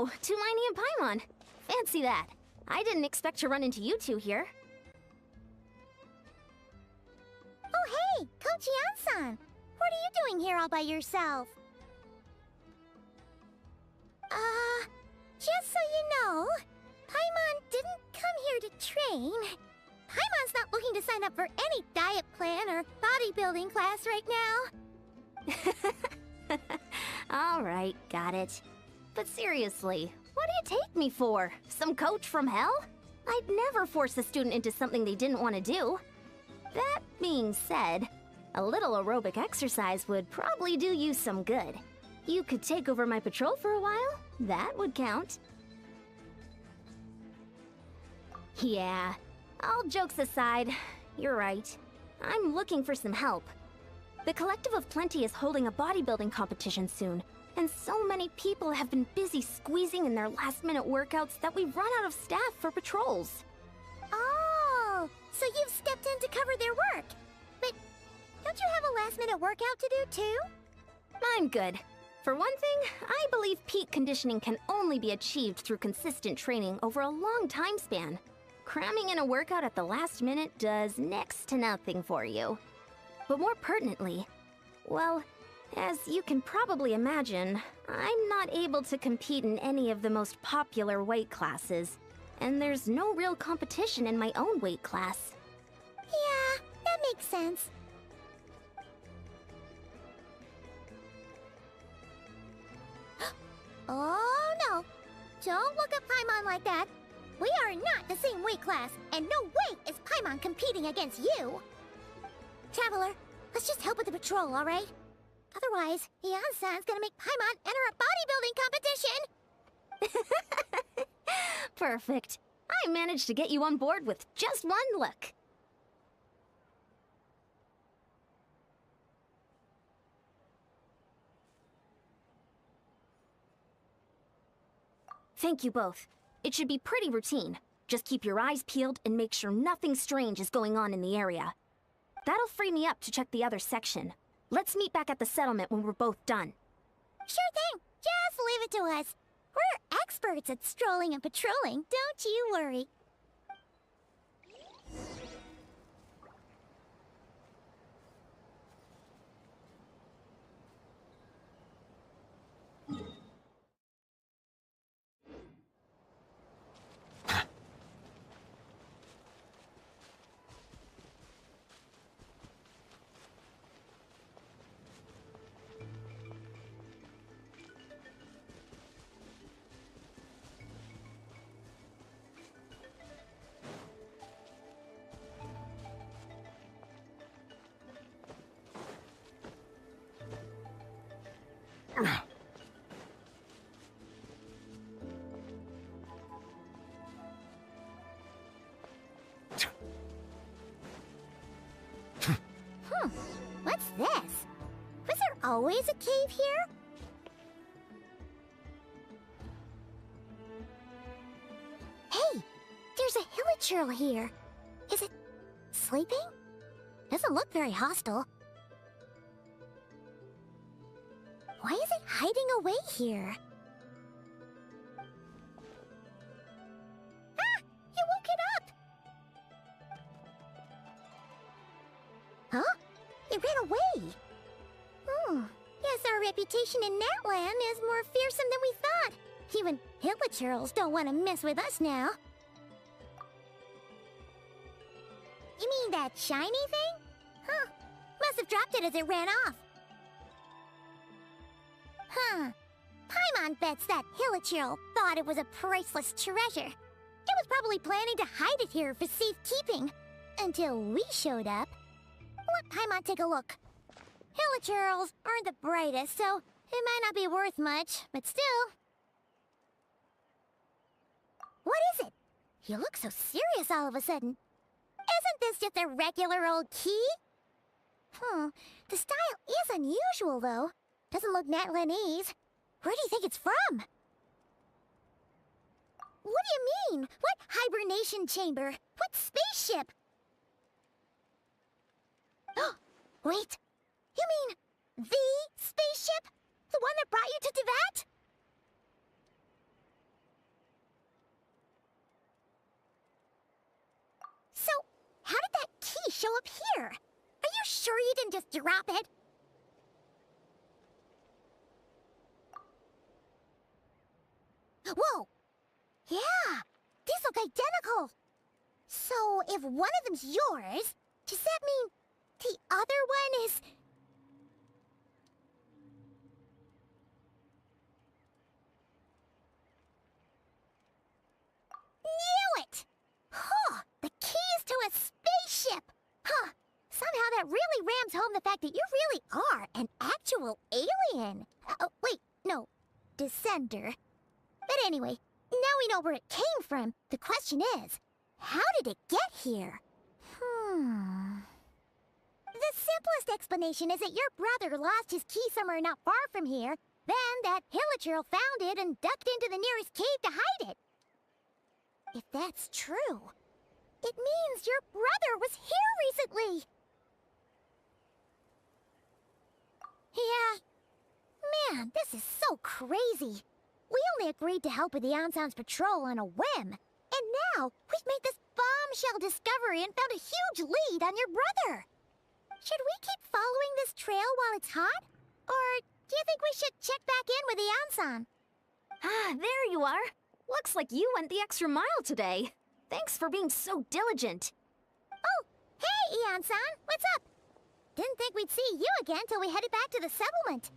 Oh, Tumini and Paimon. Fancy that. I didn't expect to run into you two here. Oh hey, Coach Yan-san! What are you doing here all by yourself? Just so you know, Paimon didn't come here to train. Paimon's not looking to sign up for any diet plan or bodybuilding class right now. Alright, got it. But seriously, what do you take me for? Some coach from hell? I'd never force a student into something they didn't want to do. That being said, a little aerobic exercise would probably do you some good. You could take over my patrol for a while. That would count. Yeah, all jokes aside, you're right. I'm looking for some help. The Collective of Plenty is holding a bodybuilding competition soon, and so many people have been busy squeezing in their last-minute workouts that we've run out of staff for patrols. Oh, so you've stepped in to cover their work. But don't you have a last-minute workout to do too? I'm good. For one thing, I believe peak conditioning can only be achieved through consistent training over a long time span. Cramming in a workout at the last minute does next to nothing for you. But more pertinently, well, as you can probably imagine, I'm not able to compete in any of the most popular weight classes, and there's no real competition in my own weight class. Yeah, that makes sense. Oh no! Don't look at Paimon like that! We are not the same weight class, and no way is Paimon competing against you! Traveler, let's just help with the patrol, alright? Otherwise, Yan-san's gonna make Paimon enter a bodybuilding competition! Perfect. I managed to get you on board with just one look. Thank you both. It should be pretty routine. Just keep your eyes peeled and make sure nothing strange is going on in the area. That'll free me up to check the other section. Let's meet back at the settlement when we're both done. Sure thing. Just leave it to us. We're experts at strolling and patrolling, don't you worry. What's this? Was there always a cave here? Hey, there's a hilichurl here. Is it sleeping? Doesn't look very hostile. Why is it hiding away here? Ah! You woke it up! Huh? It ran away! Guess our reputation in Natland is more fearsome than we thought. Even hilichurls don't want to mess with us now. You mean that shiny thing? Huh. Must have dropped it as it ran off. Huh. Paimon bets that hilichurl thought it was a priceless treasure. It was probably planning to hide it here for safekeeping. Until we showed up. Let Paimon take a look. Hilichurls aren't the brightest, so it might not be worth much, but still. What is it? You look so serious all of a sudden. Isn't this just a regular old key? The style is unusual, though. Doesn't look Natlanese. Where do you think it's from? What do you mean? What hibernation chamber? What spaceship? Wait. You mean the spaceship? The one that brought you to Teyvat? up here. Are you sure you didn't just drop it? Whoa! Yeah! These look identical! So, if one of them's yours, does that mean the other one is... Knew it! Huh! The keys to a spaceship! Huh! Somehow that really rams home the fact that you really are an actual alien. Oh, wait, no. Descender. But anyway, now we know where it came from. The question is, how did it get here? The simplest explanation is that your brother lost his key somewhere not far from here. Then that Hilichurl found it and ducked into the nearest cave to hide it. If that's true, it means your brother was here recently. Yeah. Man, this is so crazy. We only agreed to help with the Anson's patrol on a whim. And now, we've made this bombshell discovery and found a huge lead on your brother. Should we keep following this trail while it's hot? Or do you think we should check back in with the Anson? Ah, there you are. Looks like you went the extra mile today. Thanks for being so diligent. Oh, hey, Anson, what's up? Didn't think we'd see you again till we headed back to the settlement.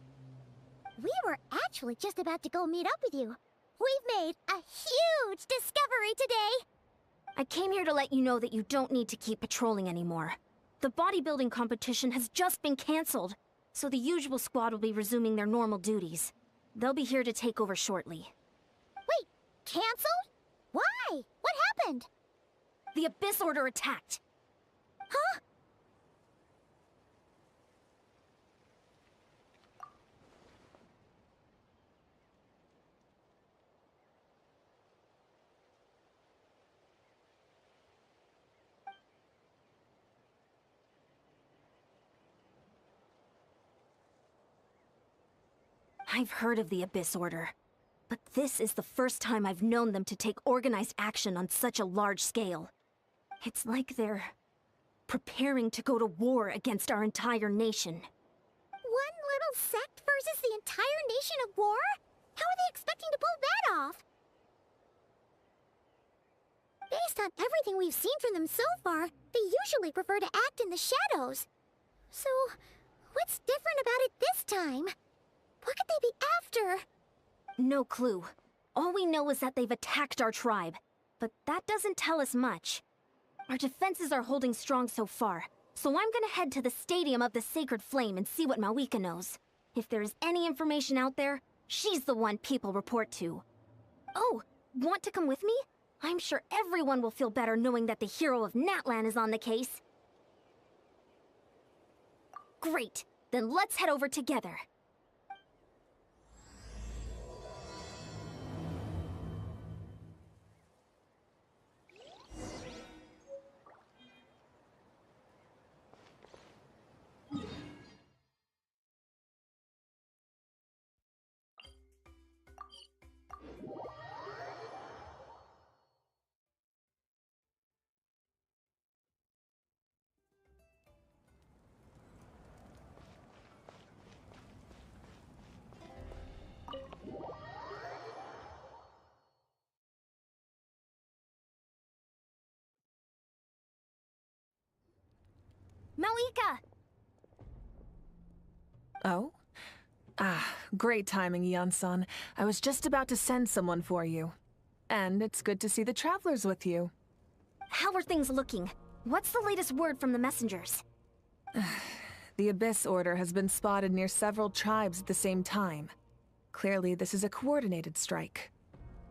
We were actually just about to go meet up with you. We've made a huge discovery today! I came here to let you know that you don't need to keep patrolling anymore. The bodybuilding competition has just been cancelled, so the usual squad will be resuming their normal duties. They'll be here to take over shortly. Wait, cancelled? Why? What happened? The Abyss Order attacked. Huh? I've heard of the Abyss Order, but this is the first time I've known them to take organized action on such a large scale. It's like they're preparing to go to war against our entire nation. One little sect versus the entire nation of war? How are they expecting to pull that off? Based on everything we've seen from them so far, they usually prefer to act in the shadows. So, what's different about it this time? What could they be after? No clue. All we know is that they've attacked our tribe, but that doesn't tell us much. Our defenses are holding strong so far, so I'm gonna head to the Stadium of the Sacred Flame and see what Mawika knows. If there's any information out there, she's the one people report to. Oh, want to come with me? I'm sure everyone will feel better knowing that the hero of Natlan is on the case. Great, then let's head over together. Mawika! Oh? Ah, great timing, Yeon-san. I was just about to send someone for you. And it's good to see the travelers with you. How are things looking? What's the latest word from the messengers? The Abyss Order has been spotted near several tribes at the same time. Clearly, this is a coordinated strike.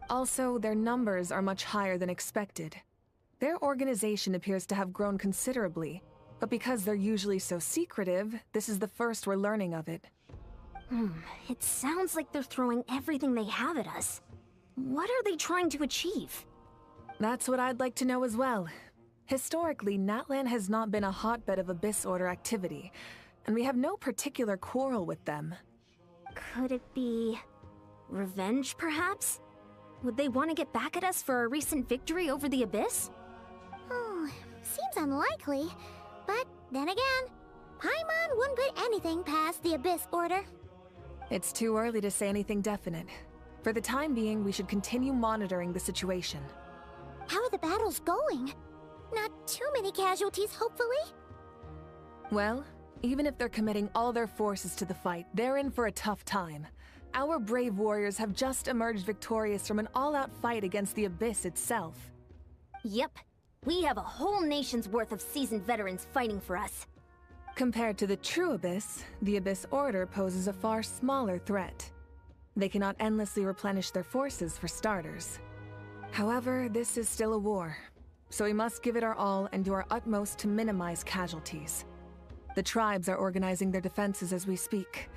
Also, their numbers are much higher than expected. Their organization appears to have grown considerably, but because they're usually so secretive, this is the first we're learning of it. It sounds like they're throwing everything they have at us. What are they trying to achieve? That's what I'd like to know as well. Historically, Natlan has not been a hotbed of Abyss Order activity, and we have no particular quarrel with them. Could it be revenge, perhaps? Would they want to get back at us for our recent victory over the Abyss? Oh, seems unlikely. But then again, Paimon wouldn't put anything past the Abyss Order. It's too early to say anything definite. For the time being, we should continue monitoring the situation. How are the battles going? Not too many casualties, hopefully? Well, even if they're committing all their forces to the fight, they're in for a tough time. Our brave warriors have just emerged victorious from an all-out fight against the Abyss itself. Yep. We have a whole nation's worth of seasoned veterans fighting for us. Compared to the true Abyss, the Abyss Order poses a far smaller threat. They cannot endlessly replenish their forces, for starters. However, this is still a war, so we must give it our all and do our utmost to minimize casualties. The tribes are organizing their defenses as we speak.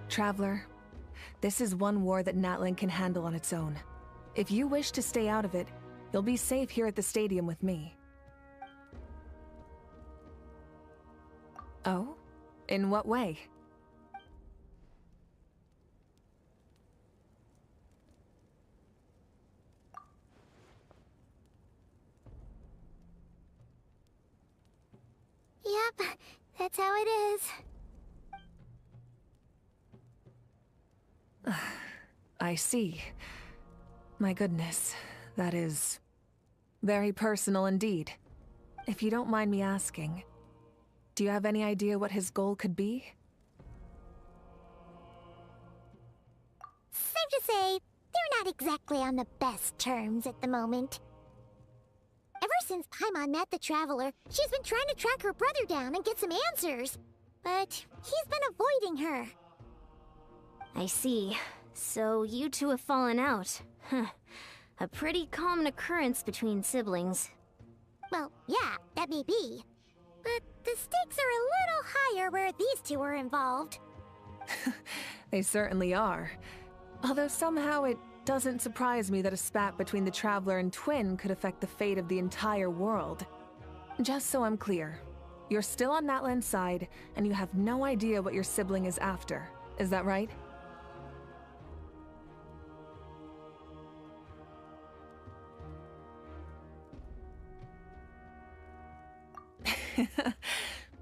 Traveler, this is one war that Natlan can handle on its own. If you wish to stay out of it, you'll be safe here at the stadium with me. Oh? In what way? Yep, that's how it is. I see. My goodness, that is very personal indeed. If you don't mind me asking, do you have any idea what his goal could be? Safe to say, they're not exactly on the best terms at the moment. Ever since Paimon met the Traveler, she's been trying to track her brother down and get some answers. But he's been avoiding her. I see. So you two have fallen out. Huh. A pretty common occurrence between siblings. Well, yeah, that may be. But the stakes are a little higher where these two are involved. They certainly are. Although somehow it doesn't surprise me that a spat between the Traveler and Twin could affect the fate of the entire world. Just so I'm clear, you're still on Natlan's side, and you have no idea what your sibling is after. Is that right?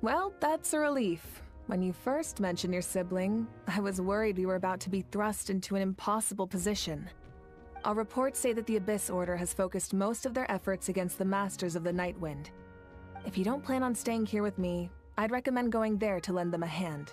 Well, that's a relief. When you first mentioned your sibling, I was worried we were about to be thrust into an impossible position. Our reports say that the Abyss Order has focused most of their efforts against the Masters of the Nightwind. If you don't plan on staying here with me, I'd recommend going there to lend them a hand.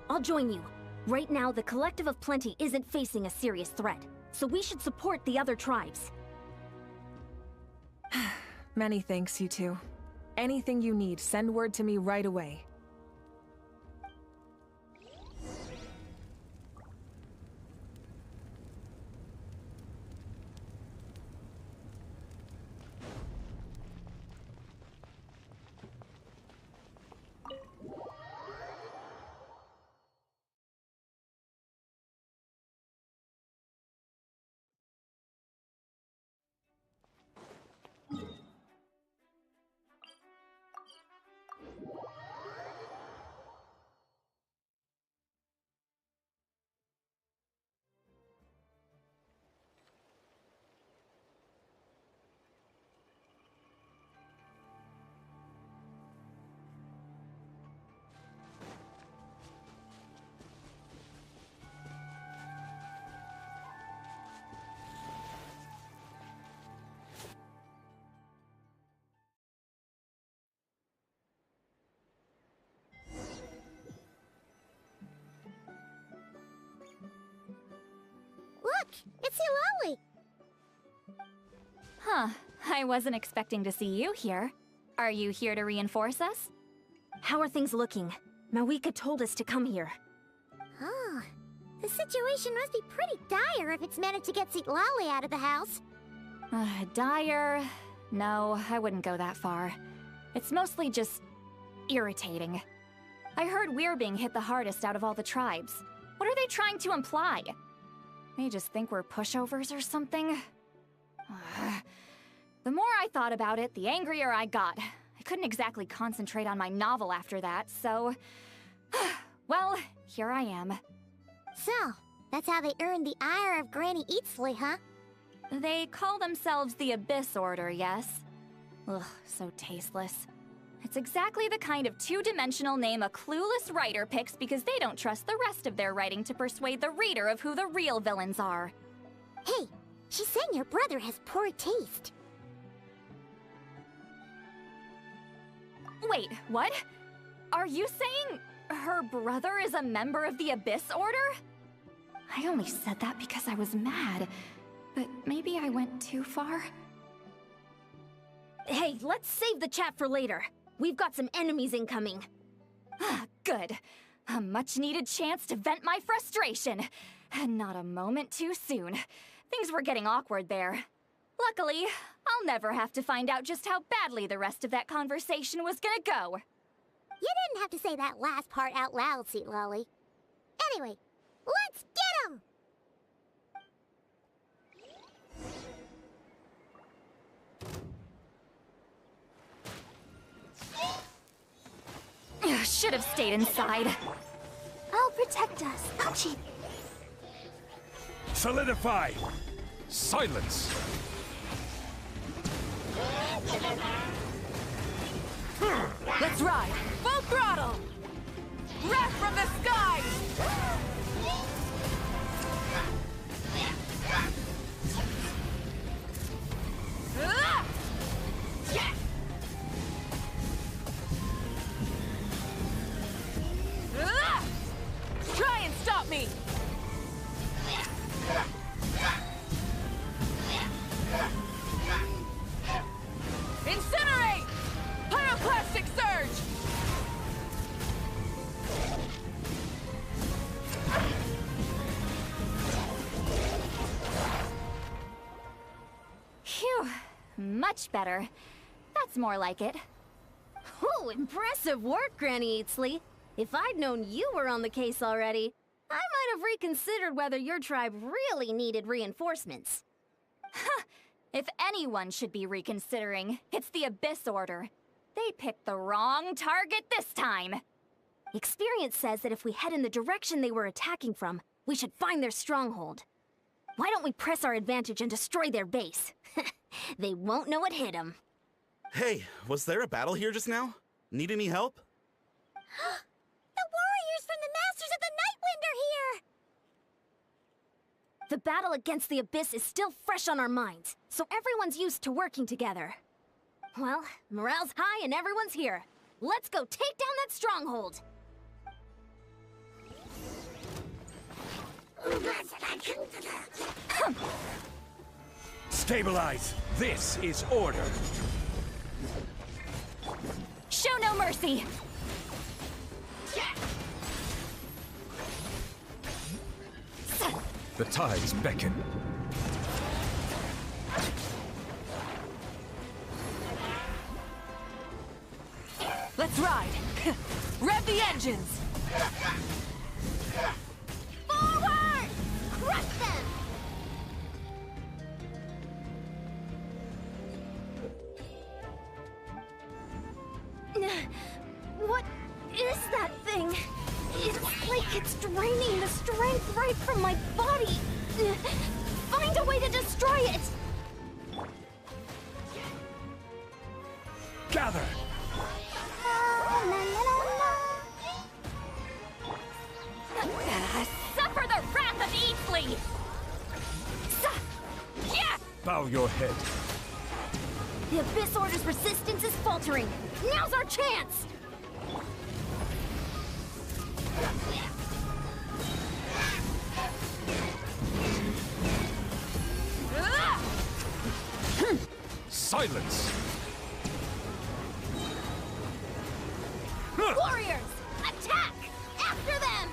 I'll join you. Right now, the Collective of Plenty isn't facing a serious threat, so we should support the other tribes. Many thanks, you two. Anything you need, send word to me right away. Look, it's Eulalie! Huh, I wasn't expecting to see you here. Are you here to reinforce us? How are things looking? Mawika told us to come here. Oh, the situation must be pretty dire if it's managed to get Eulalie out of the house. Dire? No, I wouldn't go that far. It's mostly just irritating. I heard we're being hit the hardest out of all the tribes. What are they trying to imply? They just think we're pushovers or something? The more I thought about it, the angrier I got. I couldn't exactly concentrate on my novel after that, so... Well, here I am. So, that's how they earned the ire of Granny Eatsley, huh? They call themselves the Abyss Order, yes? Ugh, so tasteless. It's exactly the kind of two-dimensional name a clueless writer picks because they don't trust the rest of their writing to persuade the reader of who the real villains are. Hey, she's saying your brother has poor taste. Wait, what? Are you saying her brother is a member of the Abyss Order? I only said that because I was mad, but maybe I went too far. Hey, let's save the chat for later. We've got some enemies incoming. Good. A much-needed chance to vent my frustration. And not a moment too soon. Things were getting awkward there. Luckily, I'll never have to find out just how badly the rest of that conversation was gonna go. You didn't have to say that last part out loud, Sweet Lolly. Anyway, let's get him! Should have stayed inside. I'll protect us. Ouchie. Solidify! Silence! Let's ride! Full throttle! Wrath from the skies! Ah! Ah! Try and stop me! Incinerate! Pyroclastic surge! Phew. Much better. That's more like it. Ooh, impressive work, Granny Eatsley. If I'd known you were on the case already, I might have reconsidered whether your tribe really needed reinforcements. If anyone should be reconsidering, it's the Abyss Order. They picked the wrong target this time. Experience says that if we head in the direction they were attacking from, we should find their stronghold. Why don't we press our advantage and destroy their base? They won't know what hit them. Hey, was there a battle here just now? Need any help? The warriors from the Masters of the Nightwind are here! The battle against the Abyss is still fresh on our minds, so everyone's used to working together. Well, morale's high and everyone's here. Let's go take down that stronghold! Stabilize! This is order! Show no mercy! The tides beckon. Let's ride! Rev the engines! Forward! Crush them! What is that thing? It's like it's draining the strength right from my body. Find a way to destroy it! Gather! Suffer the wrath of Eatsley! Yeah! Bow your head. The Abyss Order's resistance is faltering. Now's our chance! Silence! Warriors! Attack! After them!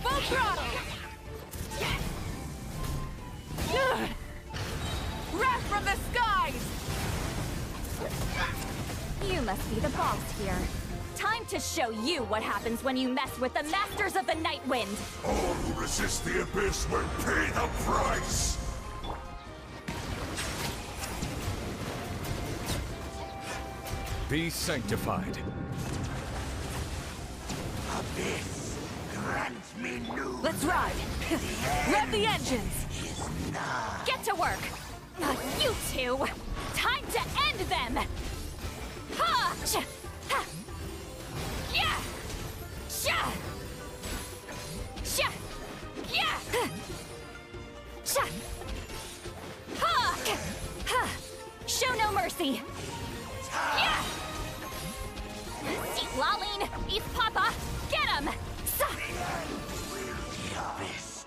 Full throttle! Wrath from the skies! You must be the boss here. Time to show you what happens when you mess with the Masters of the Nightwind! All who resist the Abyss will pay the price! Be sanctified. Abyss, grant me new. Let's ride! Rev the engines! Get to work! You two! Time to end them! Ha! Ch! Ha! Yeah! Sha! Sha! Yeah! Sha! Ha! Ha! Show no mercy! Yeah! See Laline! Eat Papa! Get him! Sa! The abyss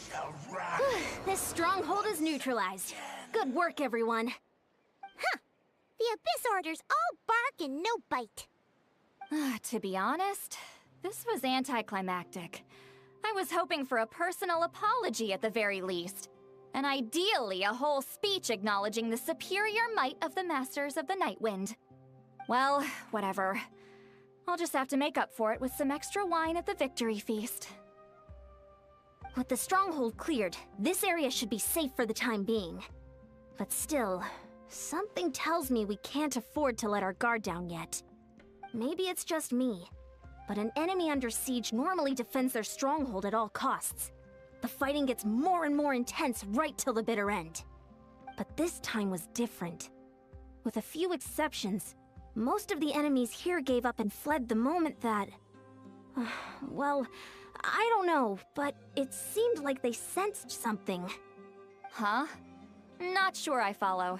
shall rise. This stronghold is neutralized. Good work, everyone. The Abyss Order's all bark and no bite. To be honest, this was anticlimactic. I was hoping for a personal apology at the very least. And ideally, a whole speech acknowledging the superior might of the Masters of the Nightwind. Well, whatever. I'll just have to make up for it with some extra wine at the victory feast. With the stronghold cleared, this area should be safe for the time being. But still, something tells me we can't afford to let our guard down yet. Maybe it's just me, but an enemy under siege normally defends their stronghold at all costs. The fighting gets more and more intense right till the bitter end. But this time was different. With a few exceptions, most of the enemies here gave up and fled the moment that... well, I don't know, but it seemed like they sensed something. Huh? Not sure I follow.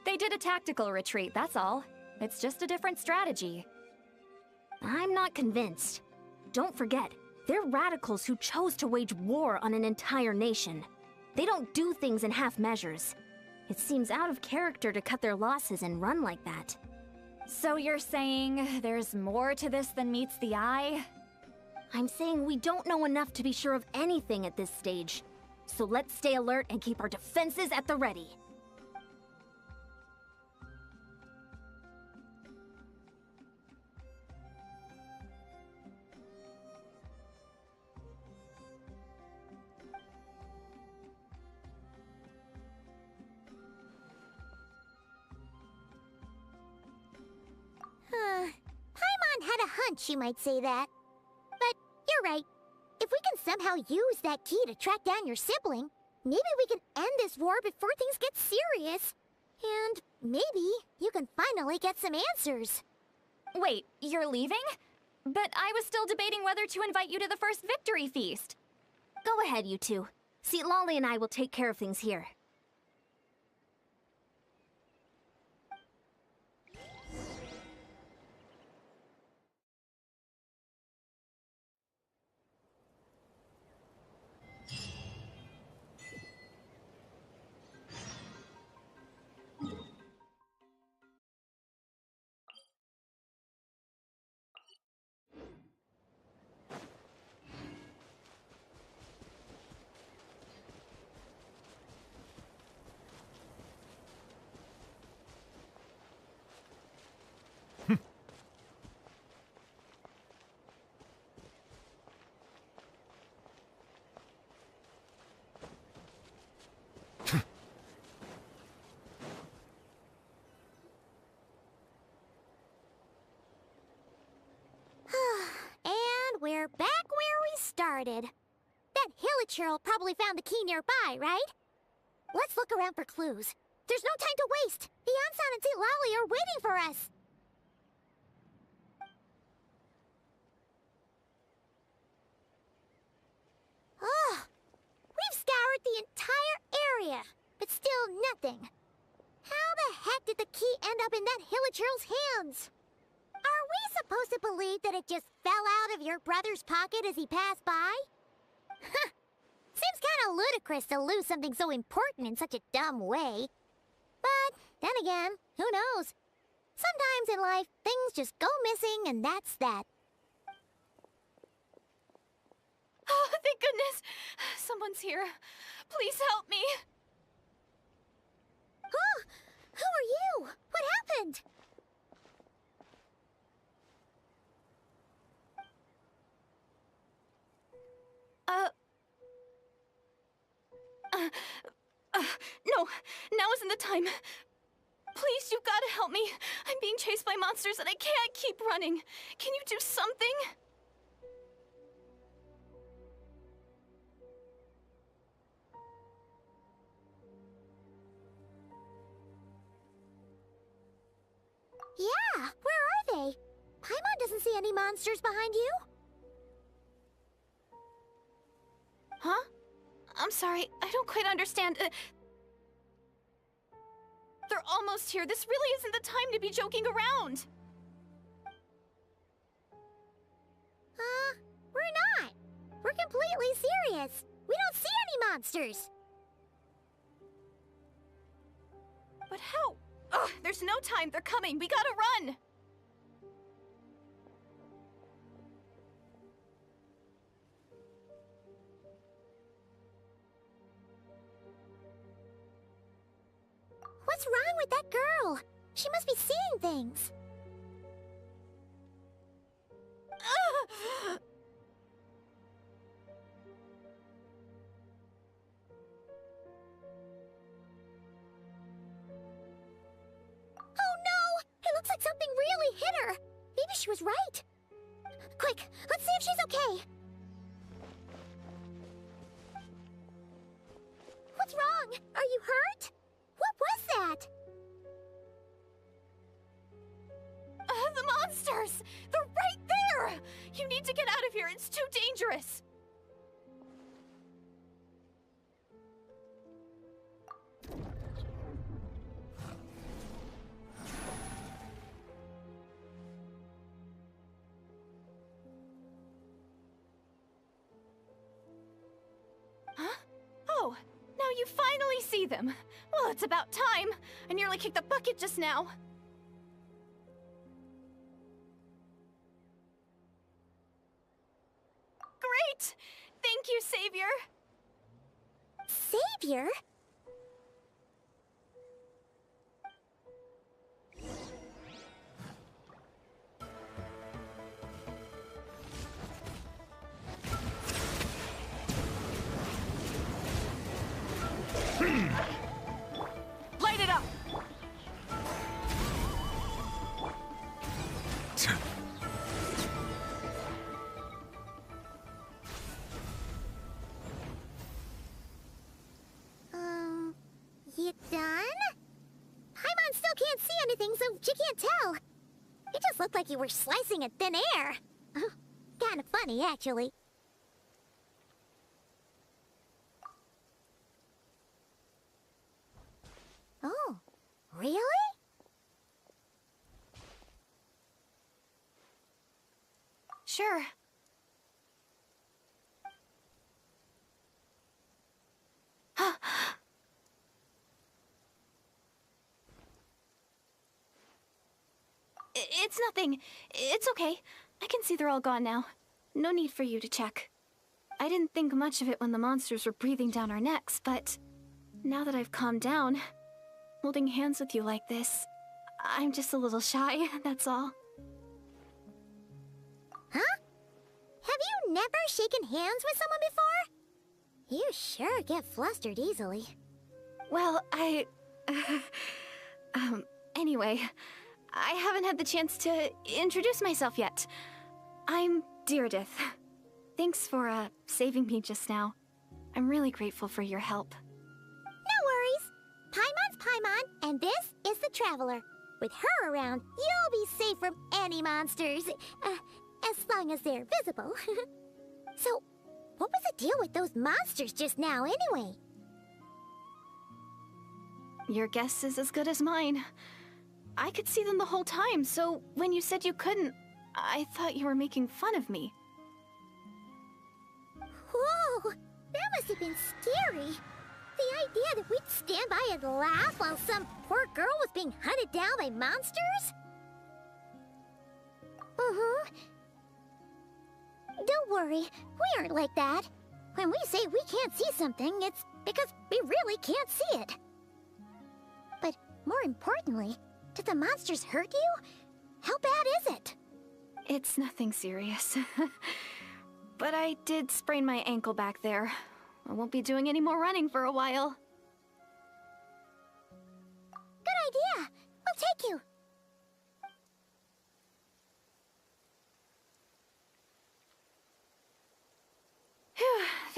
They did a tactical retreat, that's all. It's just a different strategy. I'm not convinced. Don't forget, they're radicals who chose to wage war on an entire nation. They don't do things in half measures. It seems out of character to cut their losses and run like that. So you're saying there's more to this than meets the eye? I'm saying we don't know enough to be sure of anything at this stage. So let's stay alert and keep our defenses at the ready. Paimon had a hunch you might say that. But you're right. If we can somehow use that key to track down your sibling, maybe we can end this war before things get serious. And maybe you can finally get some answers. Wait, you're leaving? But I was still debating whether to invite you to the first victory feast. Go ahead, you two. See, Lolly and I will take care of things here. And we're back where we started. That Hilichurl probably found the key nearby, right? Let's look around for clues. There's no time to waste. The Ansan and St. Lally are waiting for us. Ugh. We've scoured the entire area, but still nothing. How the heck did the key end up in that Hilichurl's hands? Are we supposed to believe that it just fell out of your brother's pocket as he passed by? Seems kinda ludicrous to lose something so important in such a dumb way. But then again, who knows? Sometimes in life, things just go missing and that's that. Oh, thank goodness! Someone's here. Please help me! Oh, who are you? What happened? No, now isn't the time. Please, you've got to help me. I'm being chased by monsters and I can't keep running. Can you do something? Yeah, where are they? Paimon doesn't see any monsters behind you. Huh? I'm sorry, I don't quite understand. They're almost here. This really isn't the time to be joking around. We're not. We're completely serious. We don't see any monsters. But how? Ugh, there's no time. They're coming. We gotta run. What's wrong with that girl? She must be seeing things. Oh no! It looks like something really hit her. Maybe she was right. Quick, let's see if she's okay. What's wrong? Are you hurt? What was that? The monsters! They're right there! You need to get out of here. It's too dangerous. Huh? Oh, now you finally see them. Well, it's about time. I nearly kicked the bucket just now. Great! Thank you, Savior! Savior? Light it up! You done? Paimon still can't see anything, so she can't tell. It just looked like you were slicing at thin air. Kinda funny, actually. Oh, really? Sure. It's nothing. It's okay. I can see they're all gone now. No need for you to check. I didn't think much of it when the monsters were breathing down our necks, but now that I've calmed down, holding hands with you like this, I'm just a little shy, that's all. Huh? Have you never shaken hands with someone before? You sure get flustered easily. Well, anyway, I haven't had the chance to introduce myself yet. I'm Deirdith. Thanks for, saving me just now. I'm really grateful for your help. No worries. Paimon's Paimon, and this is the Traveler. With her around, you'll be safe from any monsters. As long as they're visible. So, what was the deal with those monsters just now, anyway? Your guess is as good as mine. I could see them the whole time, so when you said you couldn't, I thought you were making fun of me. Whoa! That must have been scary. The idea that we'd stand by and laugh while some poor girl was being hunted down by monsters? Don't worry, we aren't like that. When we say we can't see something, it's because we really can't see it. But more importantly, did the monsters hurt you? How bad is it? It's nothing serious. But I did sprain my ankle back there. I won't be doing any more running for a while. Good idea.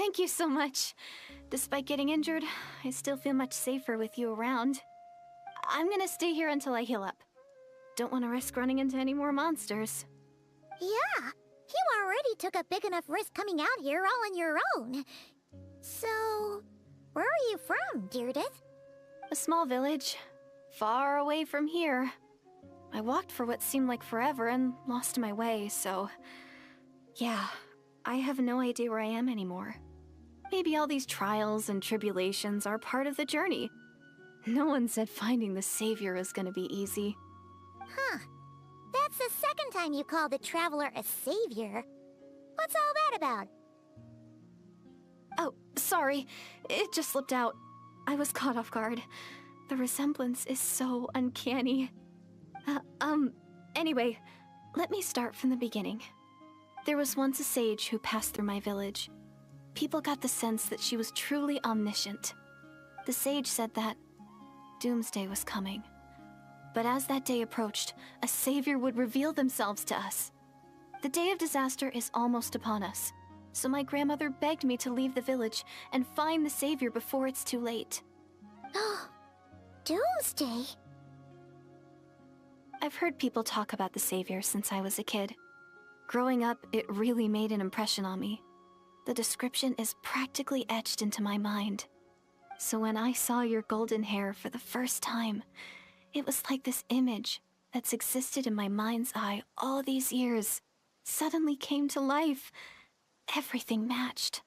Thank you so much. Despite getting injured, I still feel much safer with you around. I'm gonna stay here until I heal up. Don't want to risk running into any more monsters. Yeah, you already took a big enough risk coming out here all on your own. So, where are you from, Deirdith? A small village, far away from here. I walked for what seemed like forever and lost my way, so... yeah, I have no idea where I am anymore. Maybe all these trials and tribulations are part of the journey. No one said finding the Savior is gonna be easy. Huh. That's the second time you called the Traveler a savior. What's all that about? Oh, sorry. It just slipped out. I was caught off guard. The resemblance is so uncanny. Anyway, let me start from the beginning. There was once a sage who passed through my village. People got the sense that she was truly omniscient. The sage said that doomsday was coming. But as that day approached, a savior would reveal themselves to us. The day of disaster is almost upon us, so my grandmother begged me to leave the village and find the savior before it's too late. Doomsday? I've heard people talk about the savior since I was a kid. Growing up, it really made an impression on me. The description is practically etched into my mind. So when I saw your golden hair for the first time, it was like this image that's existed in my mind's eye all these years suddenly came to life. Everything matched.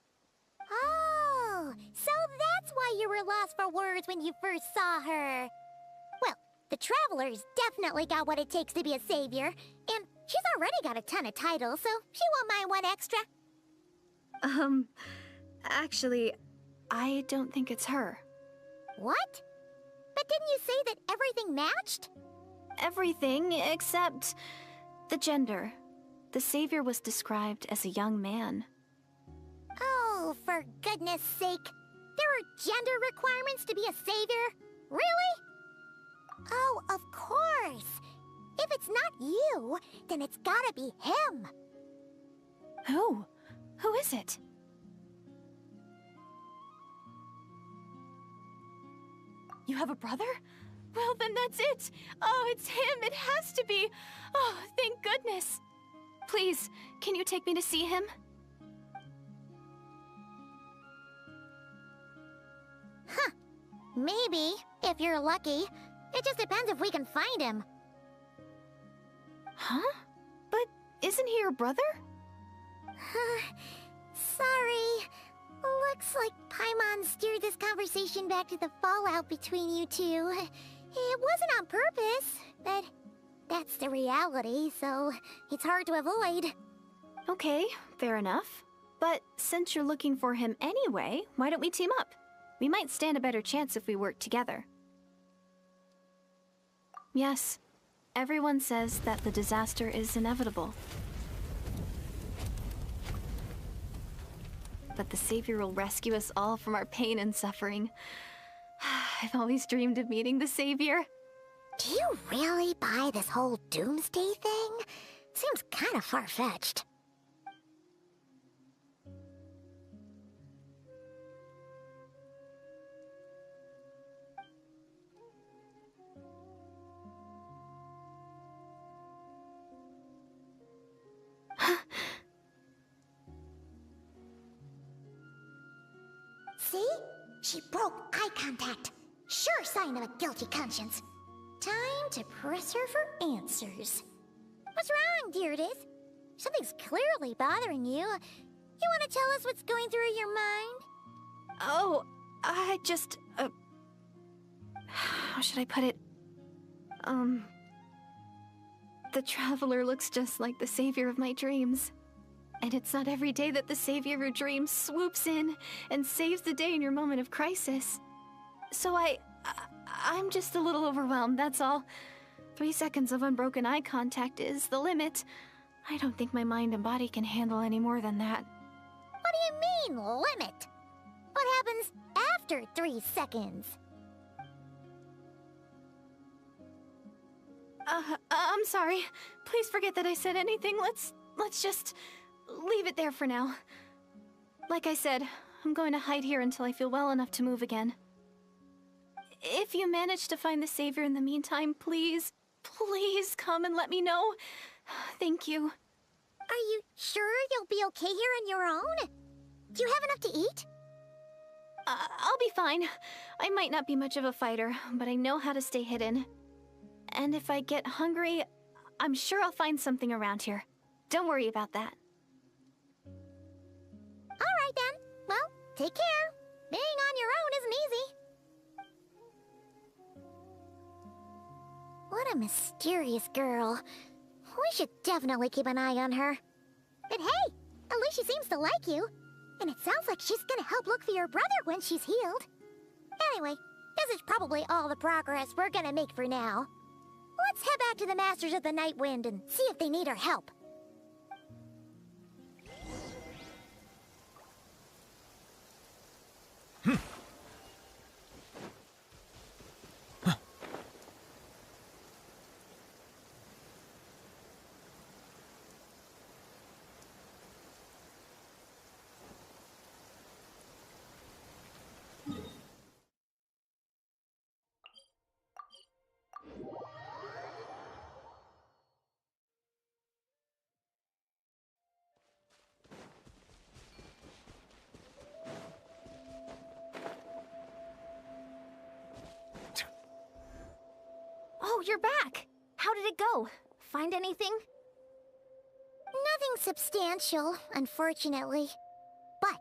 Oh, so that's why you were lost for words when you first saw her. Well, the Traveler's definitely got what it takes to be a savior, and she's already got a ton of titles, so she won't mind one extra. Actually, I don't think it's her. What? But didn't you say that everything matched? Everything except the gender. The savior was described as a young man. Oh, for goodness sake. There are gender requirements to be a savior? Really? Oh, of course. If it's not you, then it's gotta be him. Who? Who is it? You have a brother? Well, then that's it. Oh, it's him. It has to be. Oh, thank goodness. Please, can you take me to see him? Huh. Maybe, if you're lucky. It just depends if we can find him. Huh? But isn't he your brother? Sorry. Looks like Paimon steered this conversation back to the fallout between you two. It wasn't on purpose, but that's the reality, so it's hard to avoid. Okay, fair enough. But since you're looking for him anyway, why don't we team up? We might stand a better chance if we work together. Yes, everyone says that the disaster is inevitable. But the Savior will rescue us all from our pain and suffering. I've always dreamed of meeting the Savior. Do you really buy this whole doomsday thing? Seems kind of far-fetched. See? She broke eye contact. Sure sign of a guilty conscience. Time to press her for answers. What's wrong, Deirdith? Something's clearly bothering you. You want to tell us what's going through your mind? Oh, I just... how should I put it? The Traveler looks just like the Savior of my dreams. And it's not every day that the Savior of your dreams swoops in and saves the day in your moment of crisis. So I'm just a little overwhelmed, that's all. 3 seconds of unbroken eye contact is the limit. I don't think my mind and body can handle any more than that. What do you mean, limit? What happens after 3 seconds? I'm sorry. Please forget that I said anything. Let's just leave it there for now. Like I said, I'm going to hide here until I feel well enough to move again. If you manage to find the Savior in the meantime, please, please come and let me know. Thank you. Are you sure you'll be okay here on your own? Do you have enough to eat? I'll be fine. I might not be much of a fighter, but I know how to stay hidden. And if I get hungry, I'm sure I'll find something around here. Don't worry about that. Alright then. Well, take care. Being on your own isn't easy. What a mysterious girl. We should definitely keep an eye on her. But hey, at least she seems to like you. And it sounds like she's gonna help look for your brother when she's healed. Anyway, this is probably all the progress we're gonna make for now. Let's head back to the Masters of the Night Wind and see if they need our help. Oh, you're back! How did it go? Find anything? Nothing substantial, unfortunately. But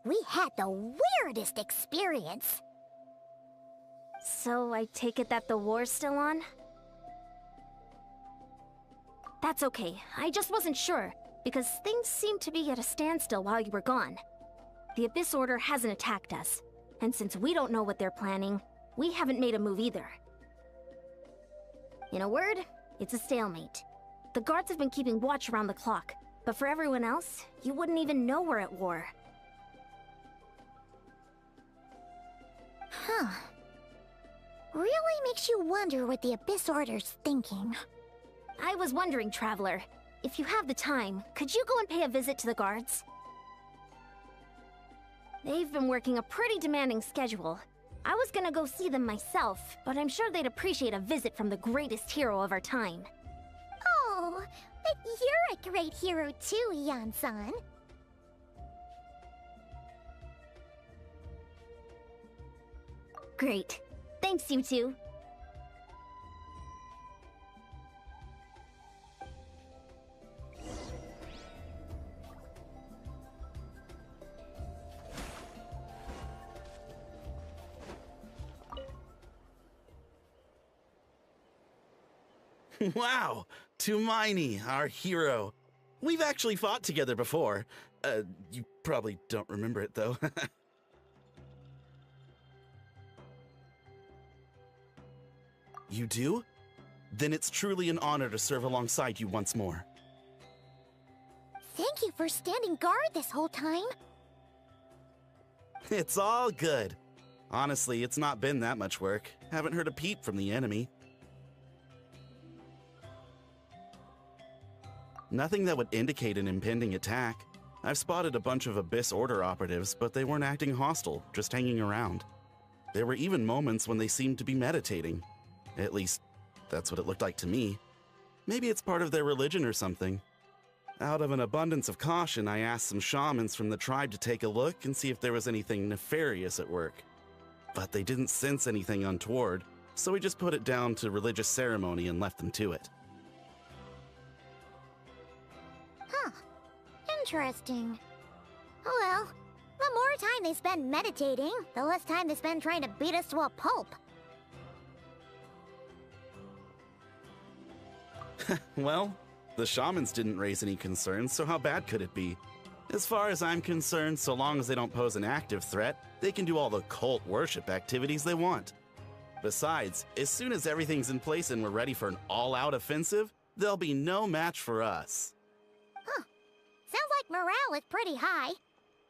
we had the weirdest experience. So I take it that the war's still on? That's okay. I just wasn't sure, because things seemed to be at a standstill while you were gone. The Abyss Order hasn't attacked us, and since we don't know what they're planning, we haven't made a move either. In a word, it's a stalemate. The guards have been keeping watch around the clock, but for everyone else, you wouldn't even know we're at war. Huh. Really makes you wonder what the Abyss Order's thinking. I was wondering, Traveler, if you have the time, could you go and pay a visit to the guards? They've been working a pretty demanding schedule. I was gonna go see them myself, but I'm sure they'd appreciate a visit from the greatest hero of our time. Oh, but you're a great hero too, Yan-san. Great. Thanks, you two. Wow, Tumaini, our hero. We've actually fought together before. You probably don't remember it, though. You do? Then it's truly an honor to serve alongside you once more. Thank you for standing guard this whole time. It's all good. Honestly, it's not been that much work. Haven't heard a peep from the enemy. Nothing that would indicate an impending attack. I've spotted a bunch of Abyss Order operatives, but they weren't acting hostile, just hanging around. There were even moments when they seemed to be meditating. At least, that's what it looked like to me. Maybe it's part of their religion or something. Out of an abundance of caution, I asked some shamans from the tribe to take a look and see if there was anything nefarious at work. But they didn't sense anything untoward, so we just put it down to religious ceremony and left them to it. Huh. Interesting. Oh well, the more time they spend meditating, the less time they spend trying to beat us to a pulp. Well, the shamans didn't raise any concerns, so how bad could it be? As far as I'm concerned, so long as they don't pose an active threat, they can do all the cult worship activities they want. Besides, as soon as everything's in place and we're ready for an all-out offensive, there'll be no match for us. Huh. Sounds like morale is pretty high.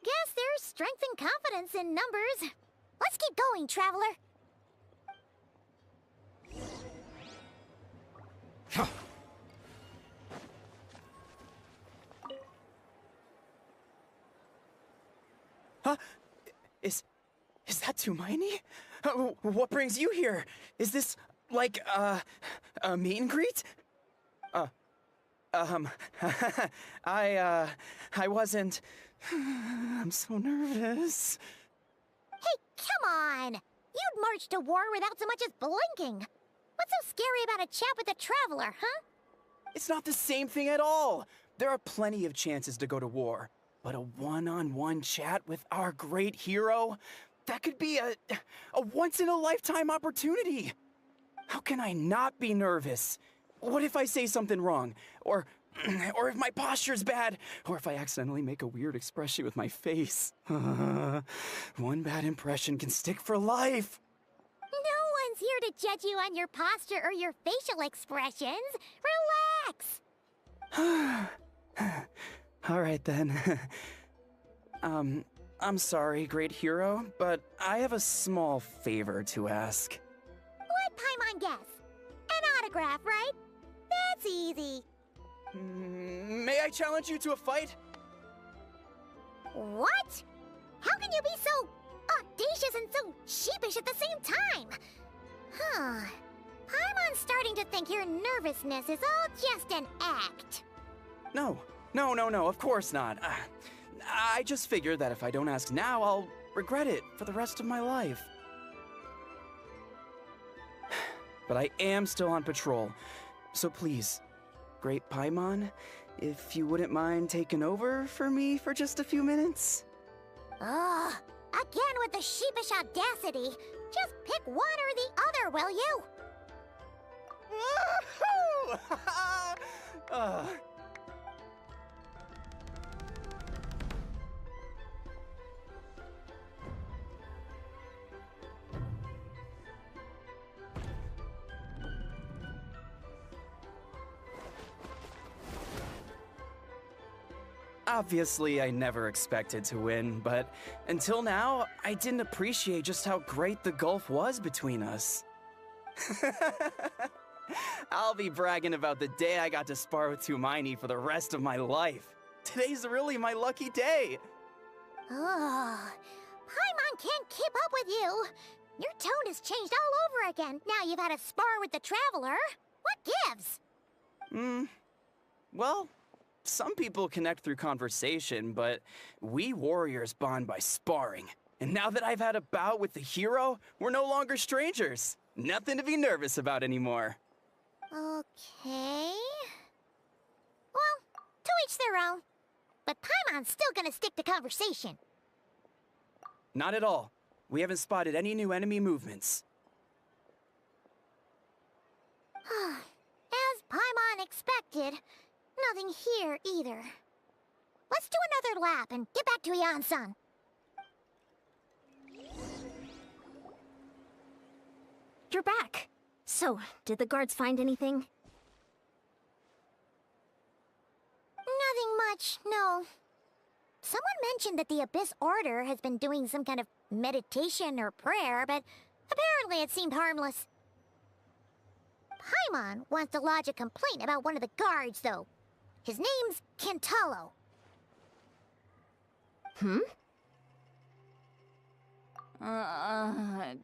Guess there's strength and confidence in numbers. Let's keep going, Traveler. Huh? Is that Tumaini? What brings you here? Is this, like, a meet and greet? I wasn't... I'm so nervous. Hey, come on! You'd march to war without so much as blinking. What's so scary about a chat with a traveler, huh? It's not the same thing at all. There are plenty of chances to go to war. But a one-on-one chat with our great hero? That could be a once-in-a-lifetime opportunity. How can I not be nervous? What if I say something wrong? Or if my posture's bad? Or if I accidentally make a weird expression with my face? One bad impression can stick for life. No one's here to judge you on your posture or your facial expressions. Relax! All right, then. I'm sorry, great hero, but I have a small favor to ask. What Paimon guess? An autograph, right? That's easy. May I challenge you to a fight? What? How can you be so audacious and so sheepish at the same time? Huh. Paimon's starting to think your nervousness is all just an act. No, of course not. I just figured that if I don't ask now, I'll regret it for the rest of my life. But I am still on patrol, so please, Great Paimon, if you wouldn't mind taking over for me for just a few minutes? Ugh, again with the sheepish audacity. Just pick one or the other, will you? Woohoo! Obviously, I never expected to win, but until now, I didn't appreciate just how great the gulf was between us. I'll be bragging about the day I got to spar with Tumaini for the rest of my life. Today's really my lucky day. Ugh, Paimon can't keep up with you. Your tone has changed all over again. Now you've had a spar with the Traveler. What gives? Well, some people connect through conversation, but we warriors bond by sparring. And now that I've had a bout with the hero, we're no longer strangers. Nothing to be nervous about anymore. Okay. Well, to each their own. But Paimon's still gonna stick to conversation. Not at all. We haven't spotted any new enemy movements. As Paimon expected, nothing here either. Let's do another lap and get back to Yan-san. You're back. So, did the guards find anything? Nothing much, no. Someone mentioned that the Abyss Order has been doing some kind of meditation or prayer, but apparently it seemed harmless. Paimon wants to lodge a complaint about one of the guards, though. His name's Kentaro.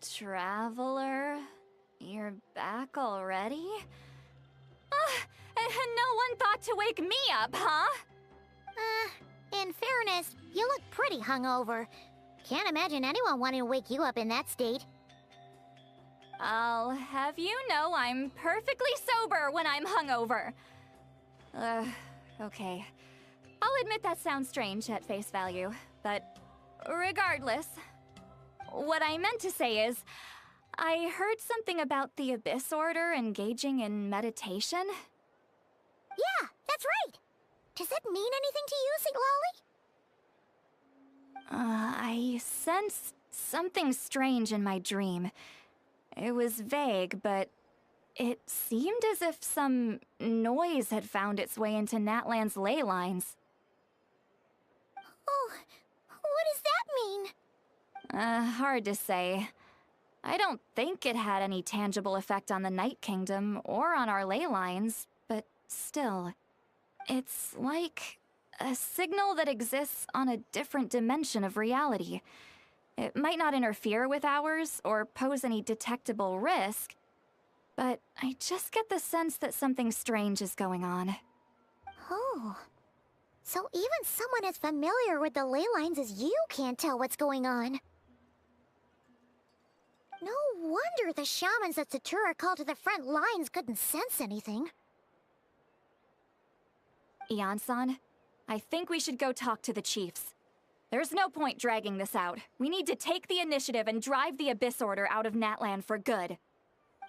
Traveler? You're back already? And no one thought to wake me up, huh? In fairness, you look pretty hungover. Can't imagine anyone wanting to wake you up in that state. I'll have you know I'm perfectly sober when I'm hungover. Okay. I'll admit that sounds strange at face value, but regardless, what I meant to say is, I heard something about the Abyss Order engaging in meditation. Yeah, that's right. Does that mean anything to you, Siglali? I sensed something strange in my dream. It was vague, but it seemed as if some noise had found its way into Natlan's ley lines. Oh, what does that mean? Hard to say. I don't think it had any tangible effect on the Night Kingdom or on our ley lines, but still, it's like a signal that exists on a different dimension of reality. It might not interfere with ours or pose any detectable risk, but I just get the sense that something strange is going on. Oh. So even someone as familiar with the ley lines as you can't tell what's going on. No wonder the shamans that Satura called to the front lines couldn't sense anything. Ian-san, I think we should go talk to the chiefs. There's no point dragging this out. We need to take the initiative and drive the Abyss Order out of Natlan for good.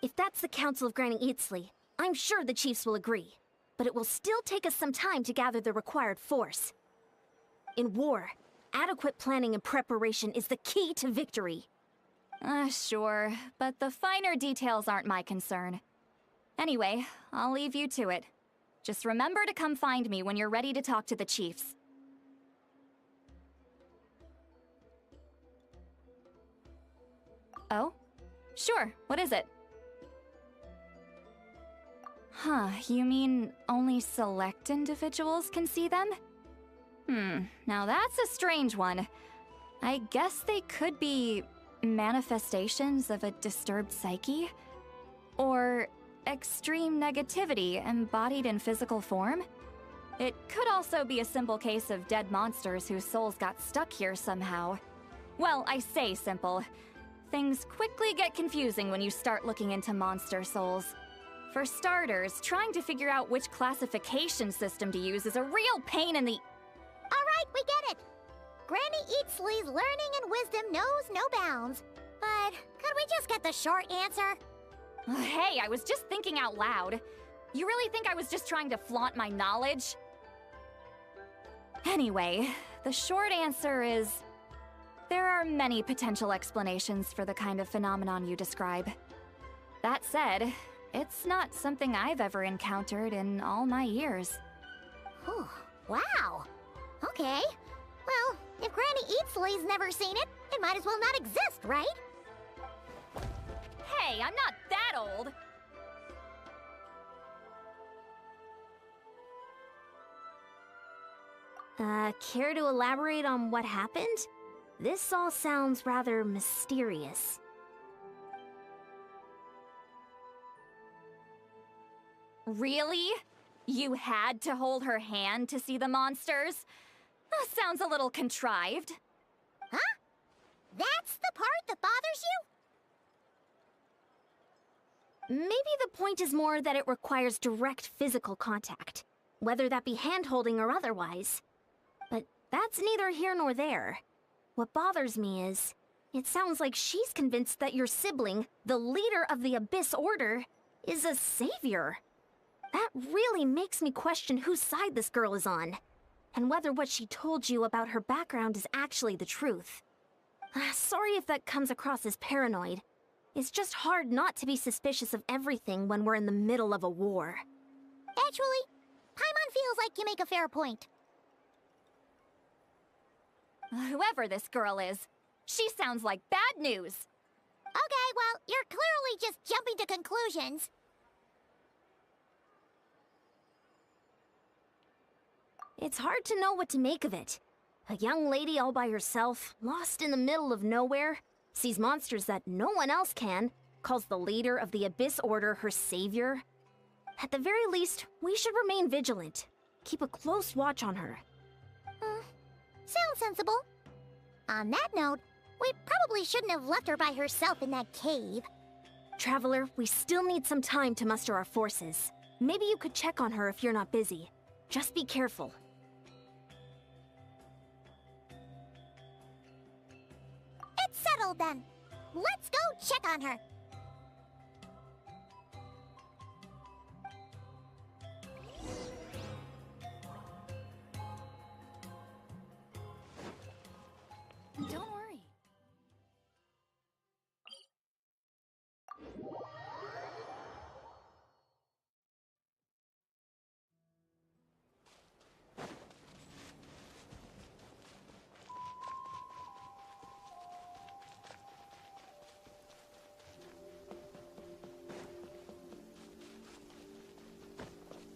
If that's the Council of Granny Eatsley, I'm sure the chiefs will agree. But it will still take us some time to gather the required force. In war, adequate planning and preparation is the key to victory. Sure, but the finer details aren't my concern. Anyway, I'll leave you to it. Just remember to come find me when you're ready to talk to the chiefs. Oh? Sure, what is it? Huh, you mean only select individuals can see them? Now that's a strange one. I guess they could be manifestations of a disturbed psyche? Or extreme negativity embodied in physical form? It could also be a simple case of dead monsters whose souls got stuck here somehow. Well, I say simple. Things quickly get confusing when you start looking into monster souls. For starters, trying to figure out which classification system to use is a real pain in the... Alright, we get it! Granny Eatsley's learning and wisdom knows no bounds. But could we just get the short answer? Hey, I was just thinking out loud. You really think I was just trying to flaunt my knowledge? Anyway, the short answer is... there are many potential explanations for the kind of phenomenon you describe. That said, it's not something I've ever encountered in all my years. Whew, wow. Okay. Well, if Granny Eatsley's never seen it, it might as well not exist, right? Hey, I'm not that old! Care to elaborate on what happened? This all sounds rather mysterious. Really? You had to hold her hand to see the monsters? That sounds a little contrived. Huh? That's the part that bothers you? Maybe the point is more that it requires direct physical contact, whether that be hand-holding or otherwise. But that's neither here nor there. What bothers me is, it sounds like she's convinced that your sibling, the leader of the Abyss Order, is a savior. That really makes me question whose side this girl is on, and whether what she told you about her background is actually the truth. Sorry if that comes across as paranoid. It's just hard not to be suspicious of everything when we're in the middle of a war. Actually, Paimon feels like you make a fair point. Whoever this girl is, she sounds like bad news. Okay, well, you're clearly just jumping to conclusions. It's hard to know what to make of it. A young lady all by herself, lost in the middle of nowhere, sees monsters that no one else can, calls the leader of the Abyss Order her savior. At the very least, we should remain vigilant. Keep a close watch on her. Sounds sensible. On that note, we probably shouldn't have left her by herself in that cave. Traveler, we still need some time to muster our forces. Maybe you could check on her if you're not busy. Just be careful. It's settled then. Let's go check on her. Don't worry.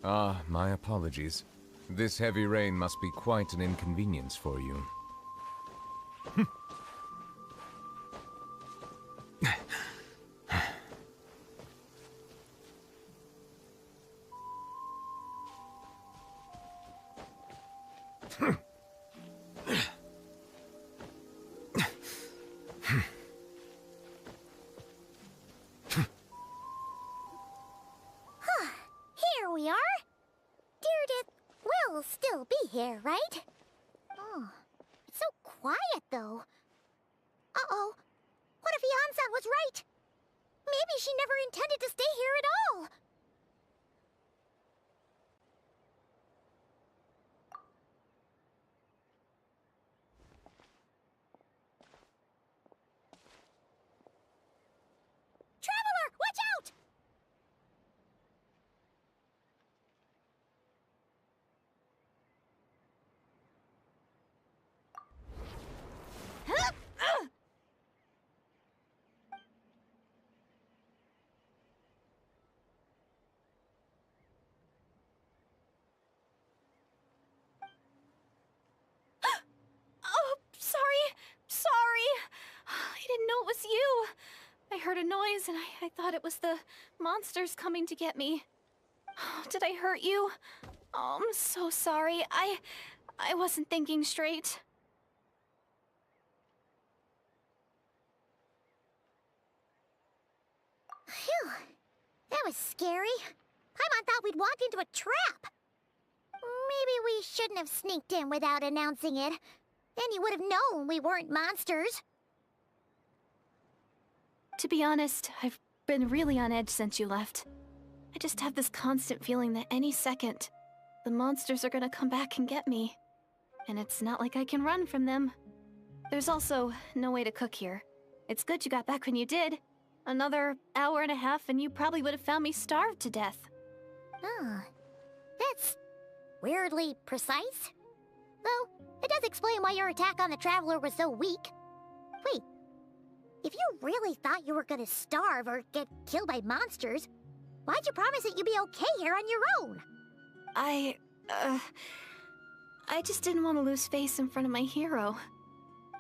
Ah, my apologies. This heavy rain must be quite an inconvenience for you. quiet, though. Uh-oh. What if Yan-san was right? Maybe she never intended to stay here at all. Traveler, watch out! I didn't know it was you. I heard a noise and I thought it was the monsters coming to get me. Did I hurt you? Oh, I'm so sorry. I wasn't thinking straight. Phew. That was scary. Paimon thought we'd walked into a trap. Maybe we shouldn't have sneaked in without announcing it. Then you would have known we weren't monsters. To be honest, I've been really on edge since you left. I just have this constant feeling that any second, the monsters are gonna come back and get me. And it's not like I can run from them. There's also no way to cook here. It's good you got back when you did. Another hour and a half and you probably would have found me starved to death. Oh, that's weirdly precise. Though, it does explain why your attack on the Traveler was so weak. Wait, if you really thought you were gonna starve or get killed by monsters, why'd you promise that you'd be okay here on your own? I just didn't want to lose face in front of my hero.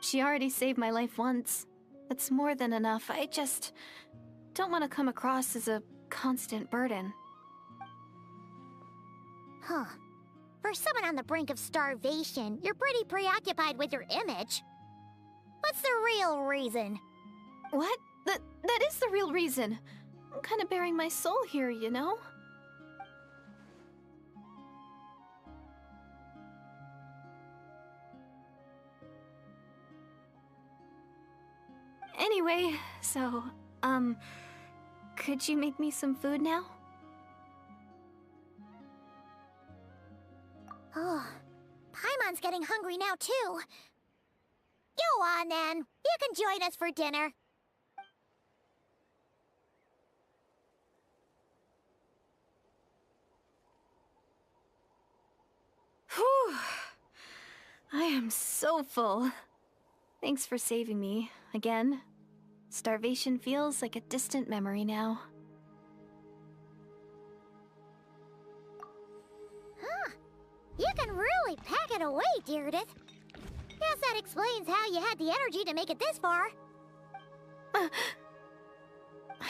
She already saved my life once. That's more than enough. I just don't want to come across as a constant burden. Huh. For someone on the brink of starvation, you're pretty preoccupied with your image. What's the real reason? What? That is the real reason. I'm kind of bearing my soul here, you know? Anyway, so, could you make me some food now? Oh, Paimon's getting hungry now, too. Go on, then. You can join us for dinner. Whew. I am so full. Thanks for saving me, again. Starvation feels like a distant memory now. Huh. You can really pack it away, Deardith. Guess that explains how you had the energy to make it this far. I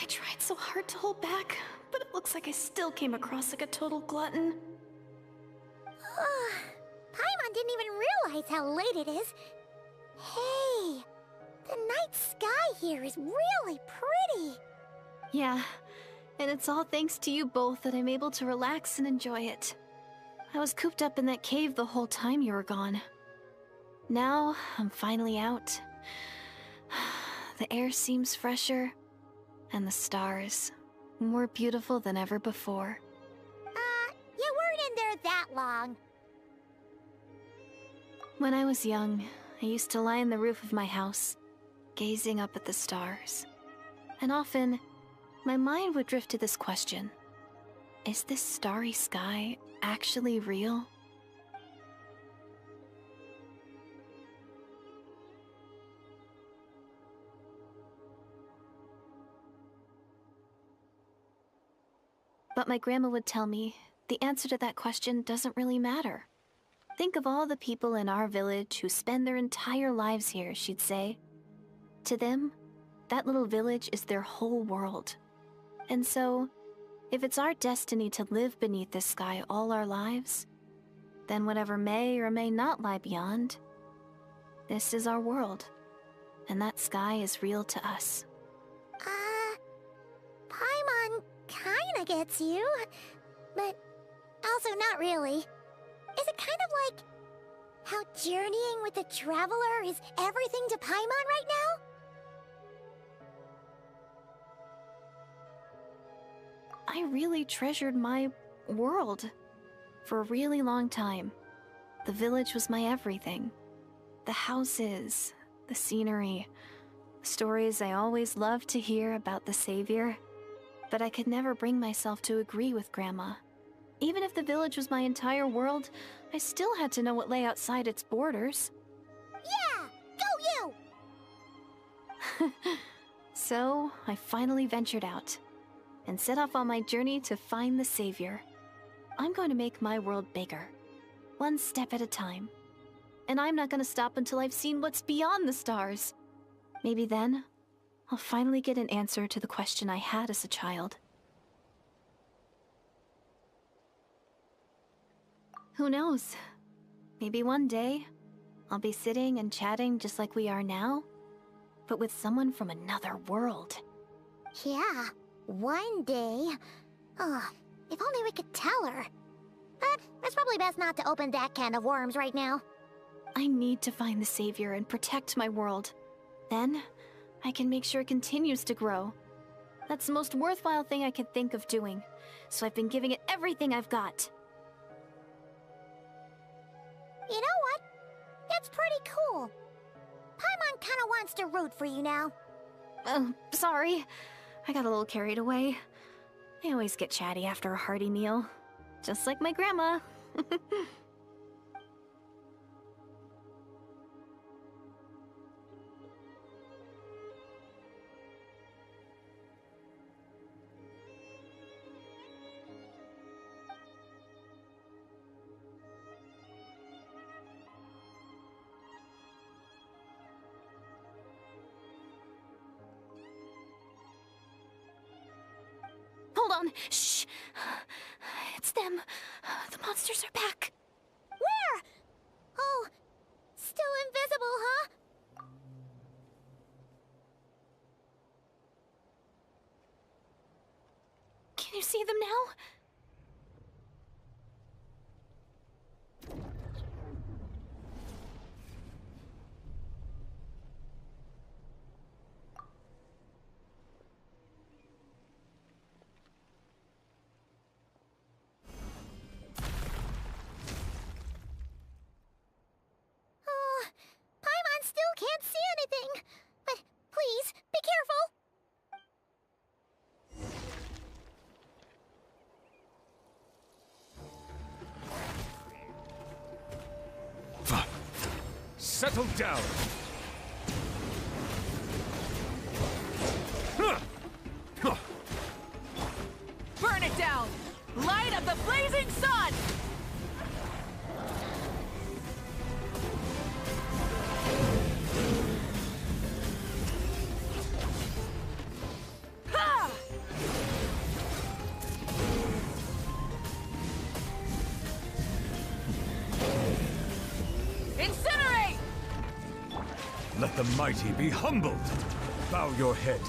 tried so hard to hold back, but it looks like I still came across like a total glutton. Paimon didn't even realize how late it is. Hey, the night sky here is really pretty. Yeah, and it's all thanks to you both that I'm able to relax and enjoy it. I was cooped up in that cave the whole time you were gone. Now, I'm finally out. The air seems fresher, and the stars more beautiful than ever before. You weren't in there that long. When I was young, I used to lie on the roof of my house, gazing up at the stars. And often, my mind would drift to this question. Is this starry sky actually real? But my grandma would tell me, the answer to that question doesn't really matter. Think of all the people in our village who spend their entire lives here, she'd say. To them, that little village is their whole world. And so, if it's our destiny to live beneath this sky all our lives, then whatever may or may not lie beyond, this is our world. And that sky is real to us. Paimon kinda gets you, but also not really. Is it kind of like how journeying with the Traveler is everything to Paimon right now? I really treasured my world for a really long time. The village was my everything. The houses, the scenery, the stories I always loved to hear about the Savior. But I could never bring myself to agree with Grandma. Even if the village was my entire world, I still had to know what lay outside its borders. Yeah! Go you! So, I finally ventured out and set off on my journey to find the Savior. I'm going to make my world bigger, one step at a time. And I'm not going to stop until I've seen what's beyond the stars. Maybe then, I'll finally get an answer to the question I had as a child. Who knows? Maybe one day, I'll be sitting and chatting just like we are now, but with someone from another world. Yeah, one day. Oh, if only we could tell her. But it's probably best not to open that can of worms right now. I need to find the Savior and protect my world. Then, I can make sure it continues to grow. That's the most worthwhile thing I could think of doing, so I've been giving it everything I've got. You know what? It's pretty cool. Paimon kinda wants to root for you now. Sorry. I got a little carried away. I always get chatty after a hearty meal. Just like my grandma. Hold on. Shh. It's them. The monsters are back. Where? Oh, still invisible, huh? Can you see them now? Paimon still can't see anything. But please, be careful. Settle down! Burn it down! Light of the blazing sun! Ha! Incinerate! Let the mighty be humbled! Bow your head.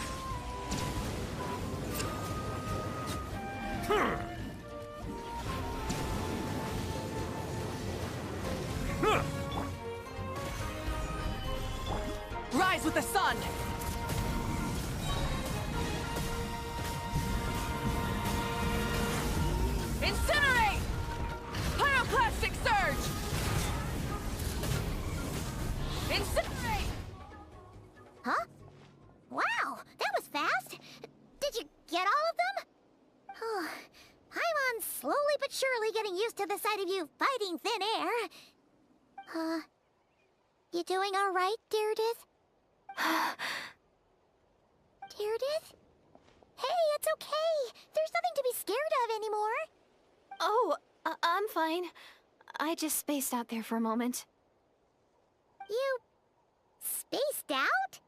Rise with the sun! Incinerate! Pyroclastic surge! Incinerate! Huh? Wow, that was fast. Did you get all of them? Oh, Paimon's slowly but surely getting used to the sight of you fighting thin air. You doing all right, Deirdith? Deirdith? Hey, it's okay. There's nothing to be scared of anymore. Oh, I'm fine. I just spaced out there for a moment. You spaced out?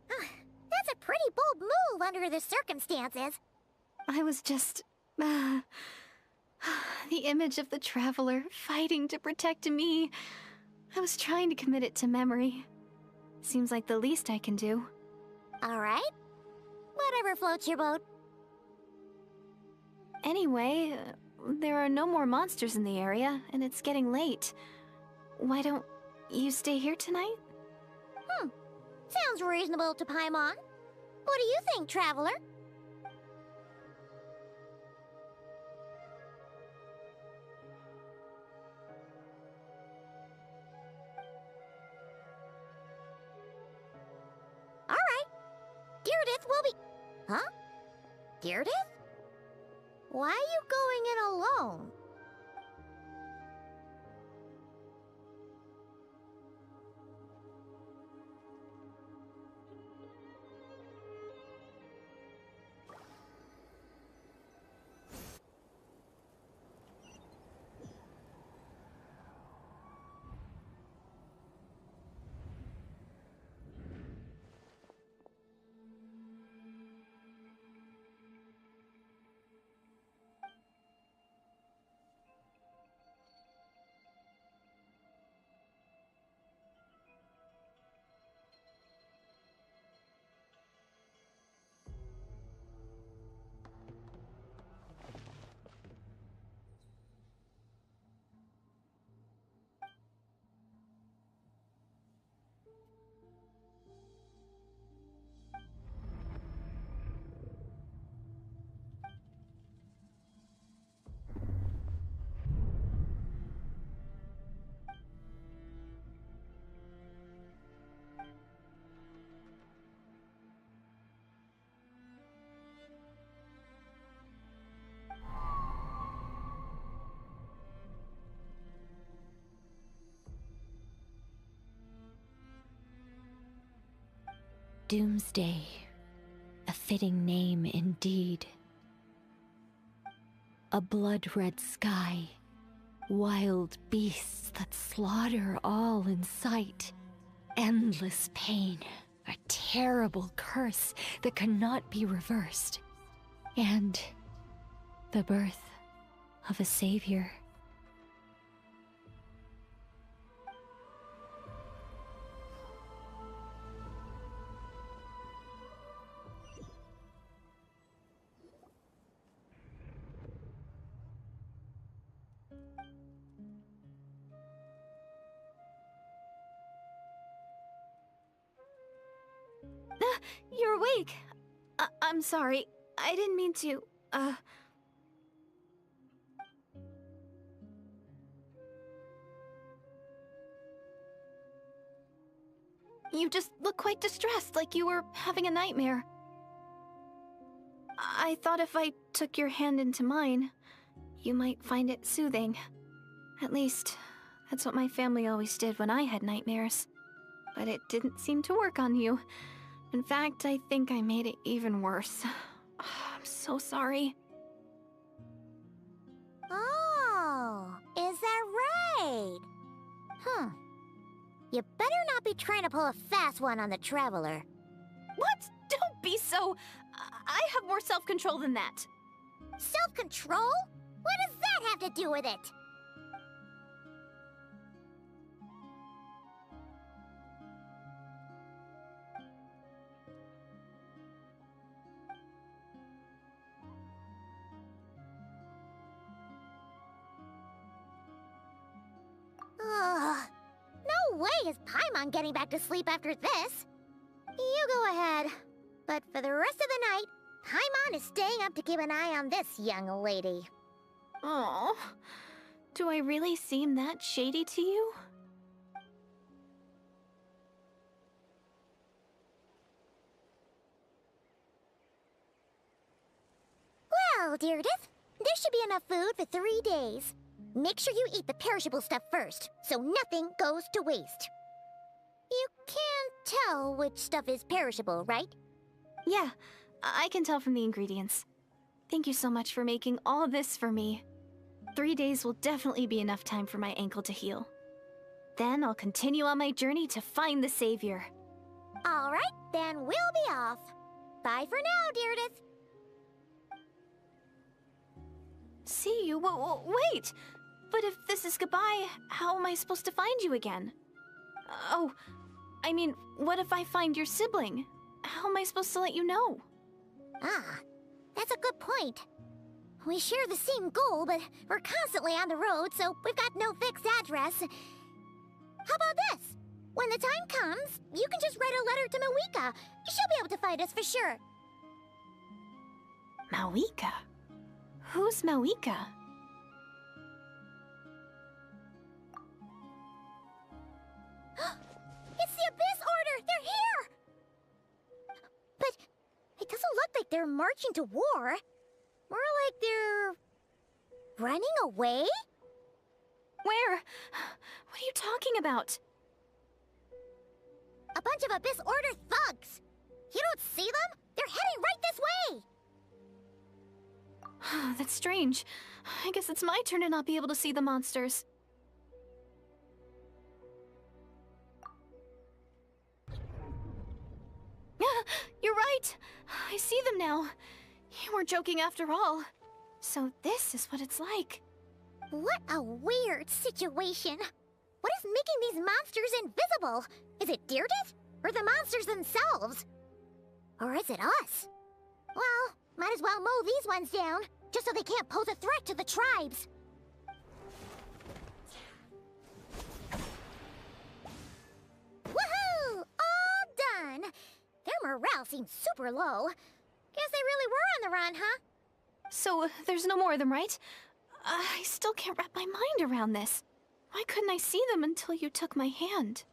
That's a pretty bold move under the circumstances. I was just... the image of the Traveler fighting to protect me. I was trying to commit it to memory. Seems like the least I can do. All right. Whatever floats your boat. Anyway, there are no more monsters in the area, and it's getting late. why don't you stay here tonight? Sounds reasonable to Paimon. What do you think, Traveler? Alright. Deardith will be... Huh? Deardith? Why are you going in alone? Doomsday. A fitting name indeed. A blood-red sky. Wild beasts that slaughter all in sight. Endless pain. A terrible curse that cannot be reversed. And the birth of a savior. You're awake. I'm sorry. I didn't mean to, You just look quite distressed, like you were having a nightmare. I thought if I took your hand into mine, you might find it soothing. At least, that's what my family always did when I had nightmares. But it didn't seem to work on you. In fact, I think I made it even worse. I'm so sorry. Oh, is that right? You better not be trying to pull a fast one on the Traveler. What? Don't be so... I have more self-control than that. Self-control? What does that have to do with it? No way is Paimon getting back to sleep after this. You go ahead. But for the rest of the night, Paimon is staying up to keep an eye on this young lady. Oh, do I really seem that shady to you? Well, Deardith, there should be enough food for 3 days. Make sure you eat the perishable stuff first, so nothing goes to waste. You can't tell which stuff is perishable, right? Yeah, I can tell from the ingredients. Thank you so much for making all this for me. 3 days will definitely be enough time for my ankle to heal. Then I'll continue on my journey to find the savior. Alright, then we'll be off. Bye for now, Deardith. See you? Wait! But if this is goodbye, how am I supposed to find you again? Oh, I mean, what if I find your sibling? How am I supposed to let you know? Ah, that's a good point. We share the same goal, but we're constantly on the road, so we've got no fixed address. How about this? When the time comes, you can just write a letter to Mawika. She'll be able to find us for sure. Mawika? Who's Mawika? It's the Abyss Order! They're here! But it doesn't look like they're marching to war. More like they're running away? Where? What are you talking about? A bunch of Abyss Order thugs! You don't see them? They're heading right this way! That's strange. I guess it's my turn to not be able to see the monsters. You're right! I see them now. You weren't joking after all. So this is what it's like. What a weird situation. What is making these monsters invisible? Is it Deirdre? Or the monsters themselves? Or is it us? Well, might as well mow these ones down, just so they can't pose a threat to the tribes. Woohoo! All done! Their morale seems super low. Guess they really were on the run, huh? So there's no more of them, right? I still can't wrap my mind around this. Why couldn't I see them until you took my hand?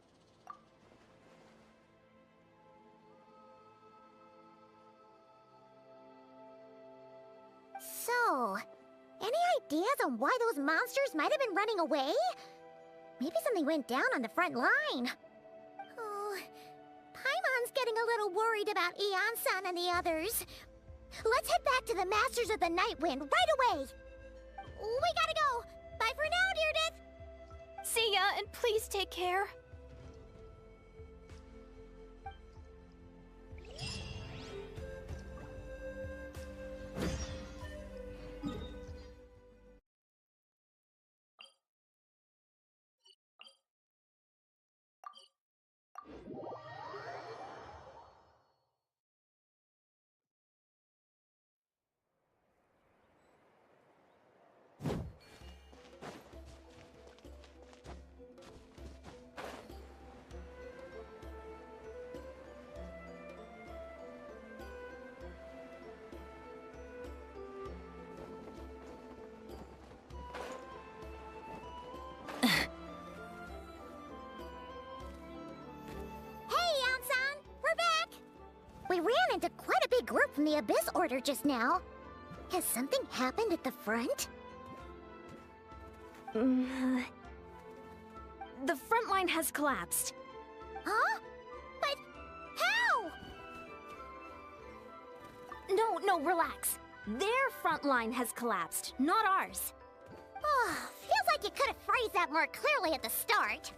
So, any ideas on why those monsters might have been running away? Maybe something went down on the front line. Oh, Paimon's getting a little worried about Eon-san and the others. Let's head back to the Masters of the Night Wind right away. We gotta go. Bye for now, Deirdre. See ya, and please take care. We ran into quite a big group from the Abyss Order just now. Has something happened at the front? The front line has collapsed. Huh? But how? No, relax. Their front line has collapsed, not ours. Oh, feels like you could have phrased that more clearly at the start.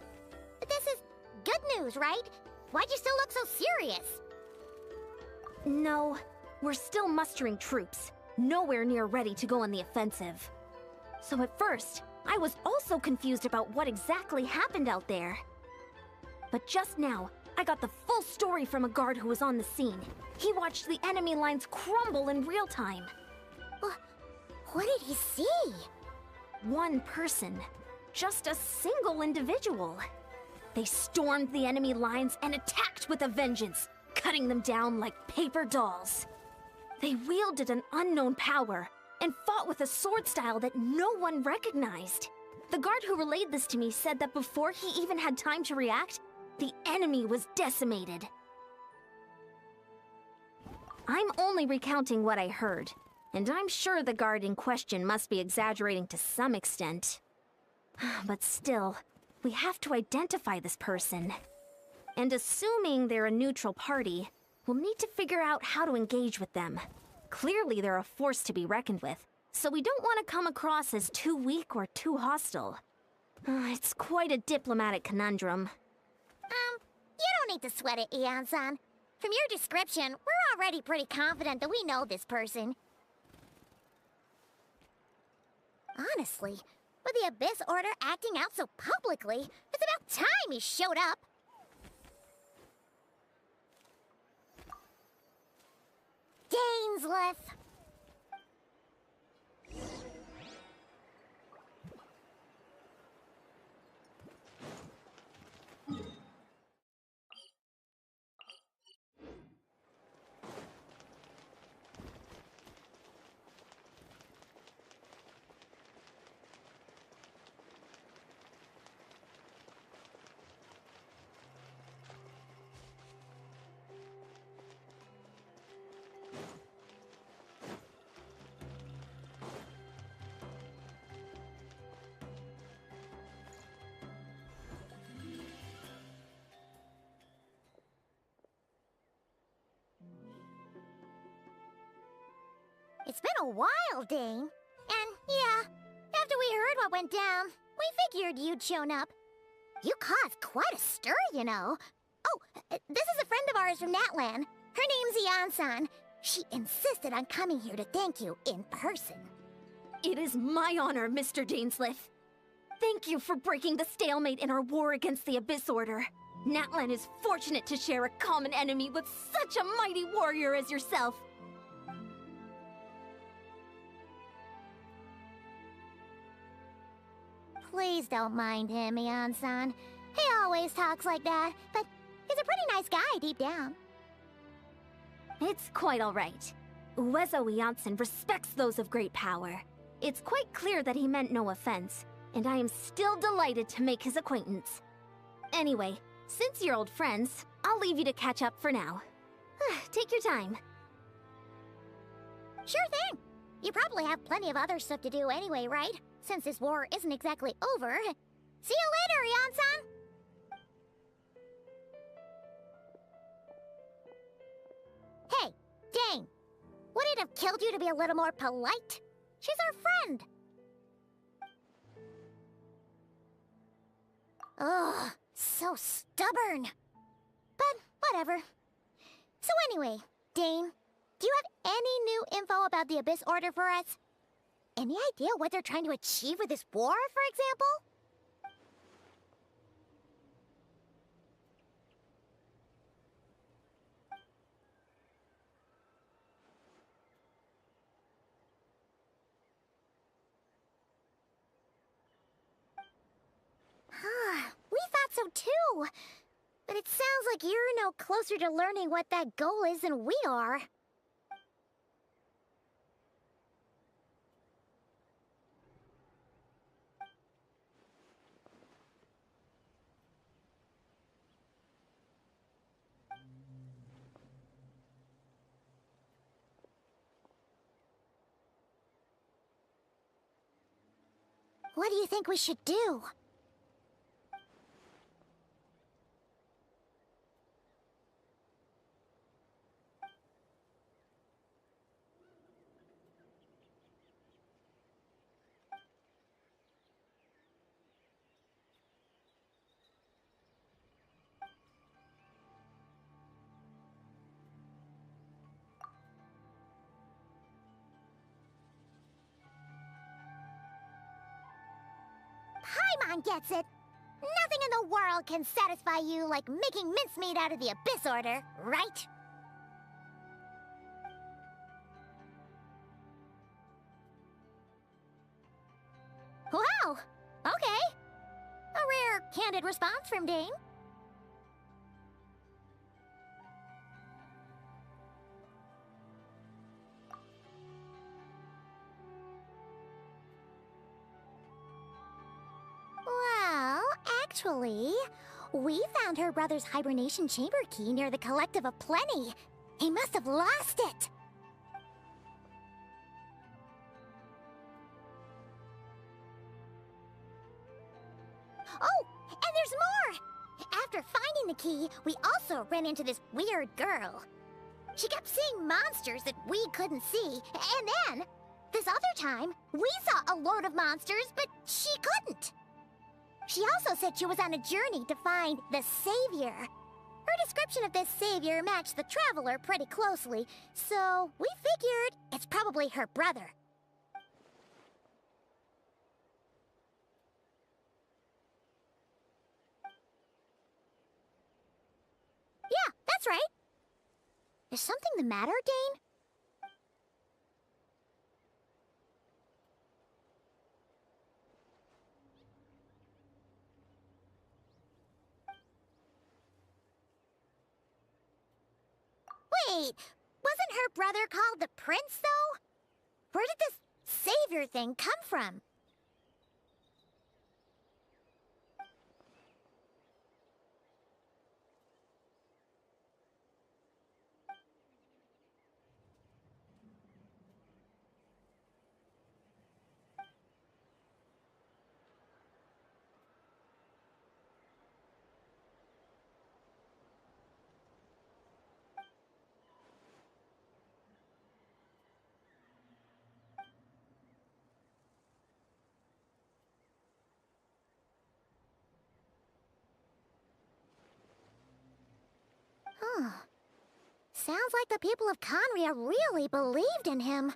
But this is good news, right? Why'd you still look so serious? No, we're still mustering troops. Nowhere near ready to go on the offensive. So at first, I was also confused about what exactly happened out there. But just now, I got the full story from a guard who was on the scene. He watched the enemy lines crumble in real time. What did he see? One person. Just a single individual. They stormed the enemy lines and attacked with a vengeance, cutting them down like paper dolls. They wielded an unknown power and fought with a sword style that no one recognized. The guard who relayed this to me said that before he even had time to react, the enemy was decimated. I'm only recounting what I heard, and I'm sure the guard in question must be exaggerating to some extent. But still, we have to identify this person. And assuming they're a neutral party, we'll need to figure out how to engage with them. Clearly they're a force to be reckoned with, so we don't want to come across as too weak or too hostile. It's quite a diplomatic conundrum. You don't need to sweat it, Eon-san. From your description, we're already pretty confident that we know this person. Honestly, with the Abyss Order acting out so publicly, it's about time he showed up. Dainsleif! It's been a while, Dane. And yeah, after we heard what went down, we figured you'd shown up. You caused quite a stir, you know. Oh, this is a friend of ours from Natlan. Her name's Ian-san. She insisted on coming here to thank you in person. It is my honor, Mr. Dainsleif. Thank you for breaking the stalemate in our war against the Abyss Order. Natlan is fortunate to share a common enemy with such a mighty warrior as yourself. Please don't mind him, Ian-san. He always talks like that, but he's a pretty nice guy deep down. It's quite all right. Uezo Iansen respects those of great power. It's quite clear that he meant no offense, and I am still delighted to make his acquaintance. Anyway, since you're old friends, I'll leave you to catch up for now. Take your time. Sure thing. You probably have plenty of other stuff to do anyway, right? Since this war isn't exactly over. See you later, Ian-san! Hey, Dane! Would it have killed you to be a little more polite? She's our friend! Ugh, so stubborn. But whatever. So anyway, Dane, do you have any new info about the Abyss Order for us? Any idea what they're trying to achieve with this war, for example? We thought so too. But it sounds like you're no closer to learning what that goal is than we are. What do you think we should do? Paimon gets it. Nothing in the world can satisfy you like making mincemeat out of the Abyss Order, right? Wow! Okay. A rare, candid response from Dane. Well, actually, we found her brother's hibernation chamber key near the Collective of Plenty. He must have lost it. Oh, and there's more! After finding the key, we also ran into this weird girl. She kept seeing monsters that we couldn't see, and then, this other time, we saw a load of monsters, but she couldn't. She also said she was on a journey to find the Savior. Her description of this Savior matched the Traveler pretty closely, so we figured it's probably her brother. Yeah, that's right. Is something the matter, Dane? Wait, wasn't her brother called the Prince, though? Where did this Savior thing come from? Huh. Sounds like the people of Conria really believed in him.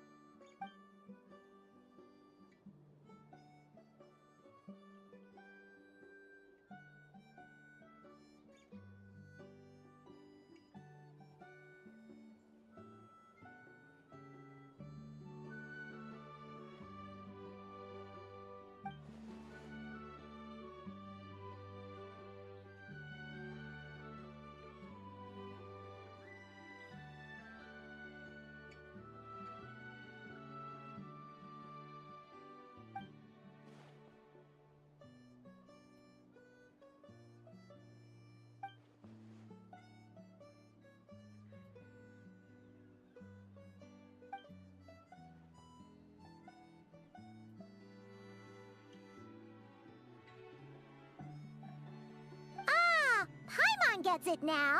Paimon gets it now.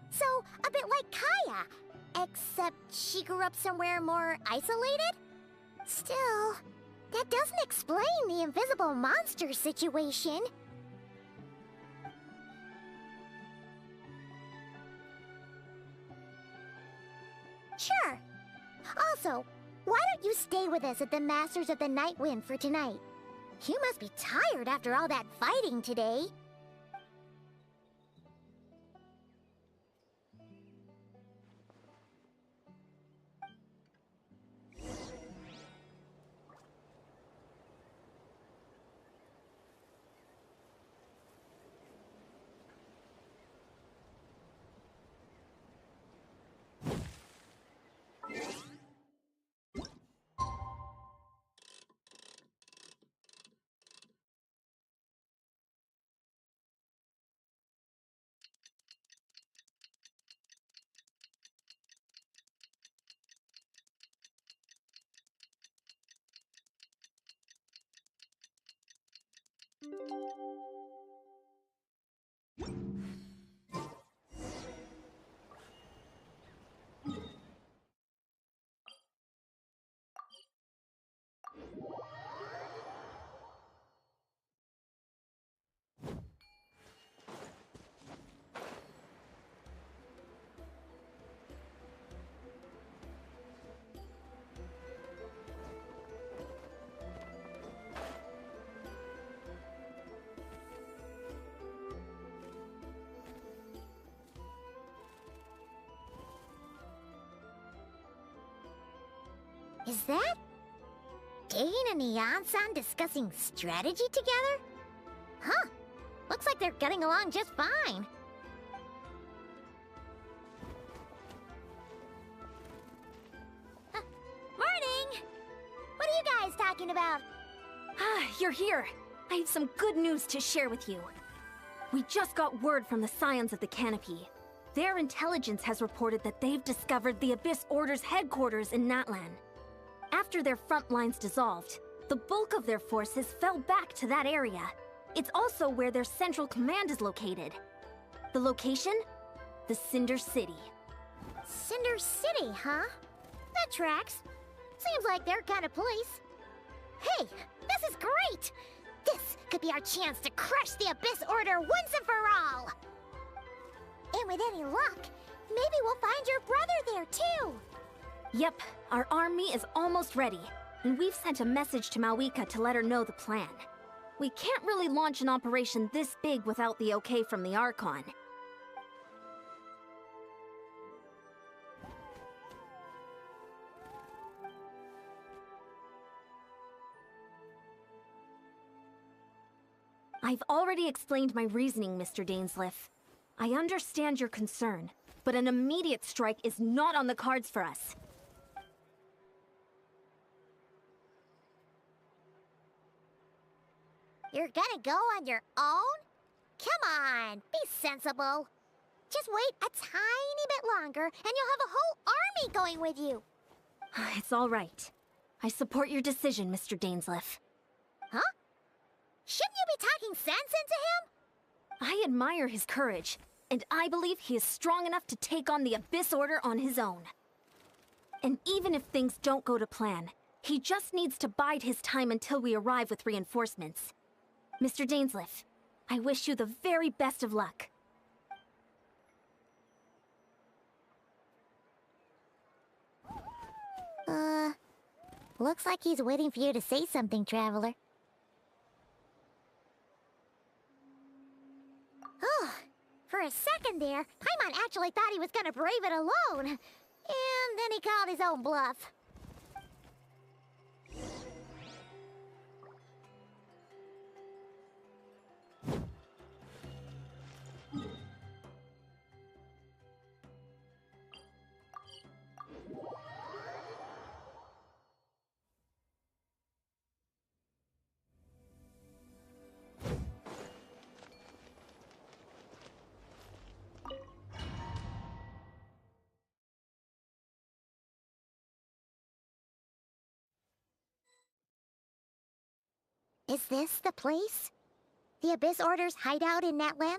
So, a bit like Kaya, except she grew up somewhere more isolated? Still, that doesn't explain the invisible monster situation. Sure. Also, why don't you stay with us at the Masters of the Night Wind for tonight? You must be tired after all that fighting today. Is that Dane and Neon-san discussing strategy together? Huh. Looks like they're getting along just fine. Morning! What are you guys talking about? Ah, you're here. I have some good news to share with you. We just got word from the Scions of the Canopy. Their intelligence has reported that they've discovered the Abyss Order's headquarters in Natlan. After their front lines dissolved, the bulk of their forces fell back to that area. It's also where their central command is located. The location? The Cinder City. Cinder City, huh? That tracks. Seems like their kind of place. Hey, this is great! This could be our chance to crush the Abyss Order once and for all! And with any luck, maybe we'll find your brother there too! Yep, our army is almost ready, and we've sent a message to Mawika to let her know the plan. We can't really launch an operation this big without the okay from the Archon. I've already explained my reasoning, Mr. Dainsleif. I understand your concern, but an immediate strike is not on the cards for us. You're gonna go on your own? Come on, be sensible. Just wait a tiny bit longer, and you'll have a whole army going with you. It's all right. I support your decision, Mr. Dainsleif. Huh? Shouldn't you be talking sense into him? I admire his courage, and I believe he is strong enough to take on the Abyss Order on his own. And even if things don't go to plan, he just needs to bide his time until we arrive with reinforcements. Mr. Dainsleif, I wish you the very best of luck. Looks like he's waiting for you to say something, Traveler. Oh, for a second there, Paimon actually thought he was gonna brave it alone. And then he called his own bluff. Is this the place? The Abyss Order's hideout in Natlam?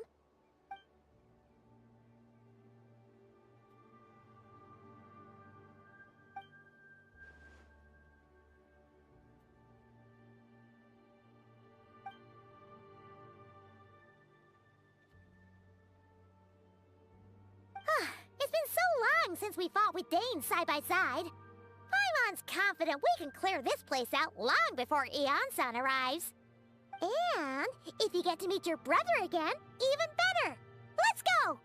It's been so long since we fought with Dane side by side. Paimon's confident we can clear this place out long before Eon-san arrives. And if you get to meet your brother again, even better! Let's go!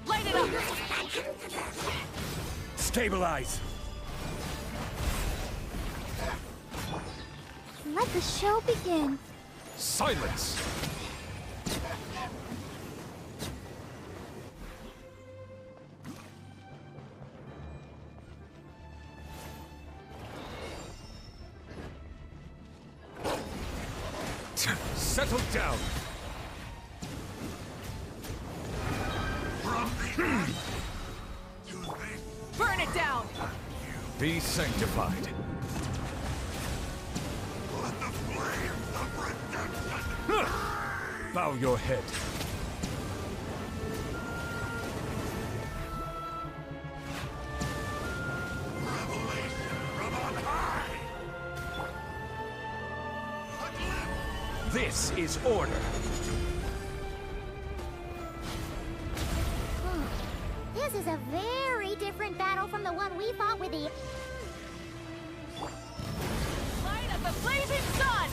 Light it up! Stabilize! Let the show begin. Silence! Settle down! Burn it down! Be sanctified. Bow your head. This is order. This is a very different battle from the one we fought with the... Light of the blazing sun!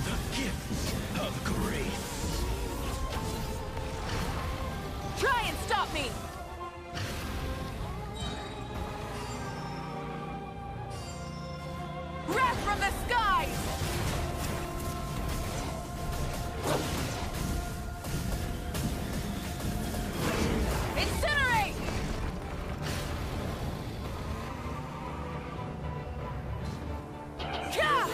The gift of grace. Try and stop me! Wrath from the skies! Incinerate! Gah!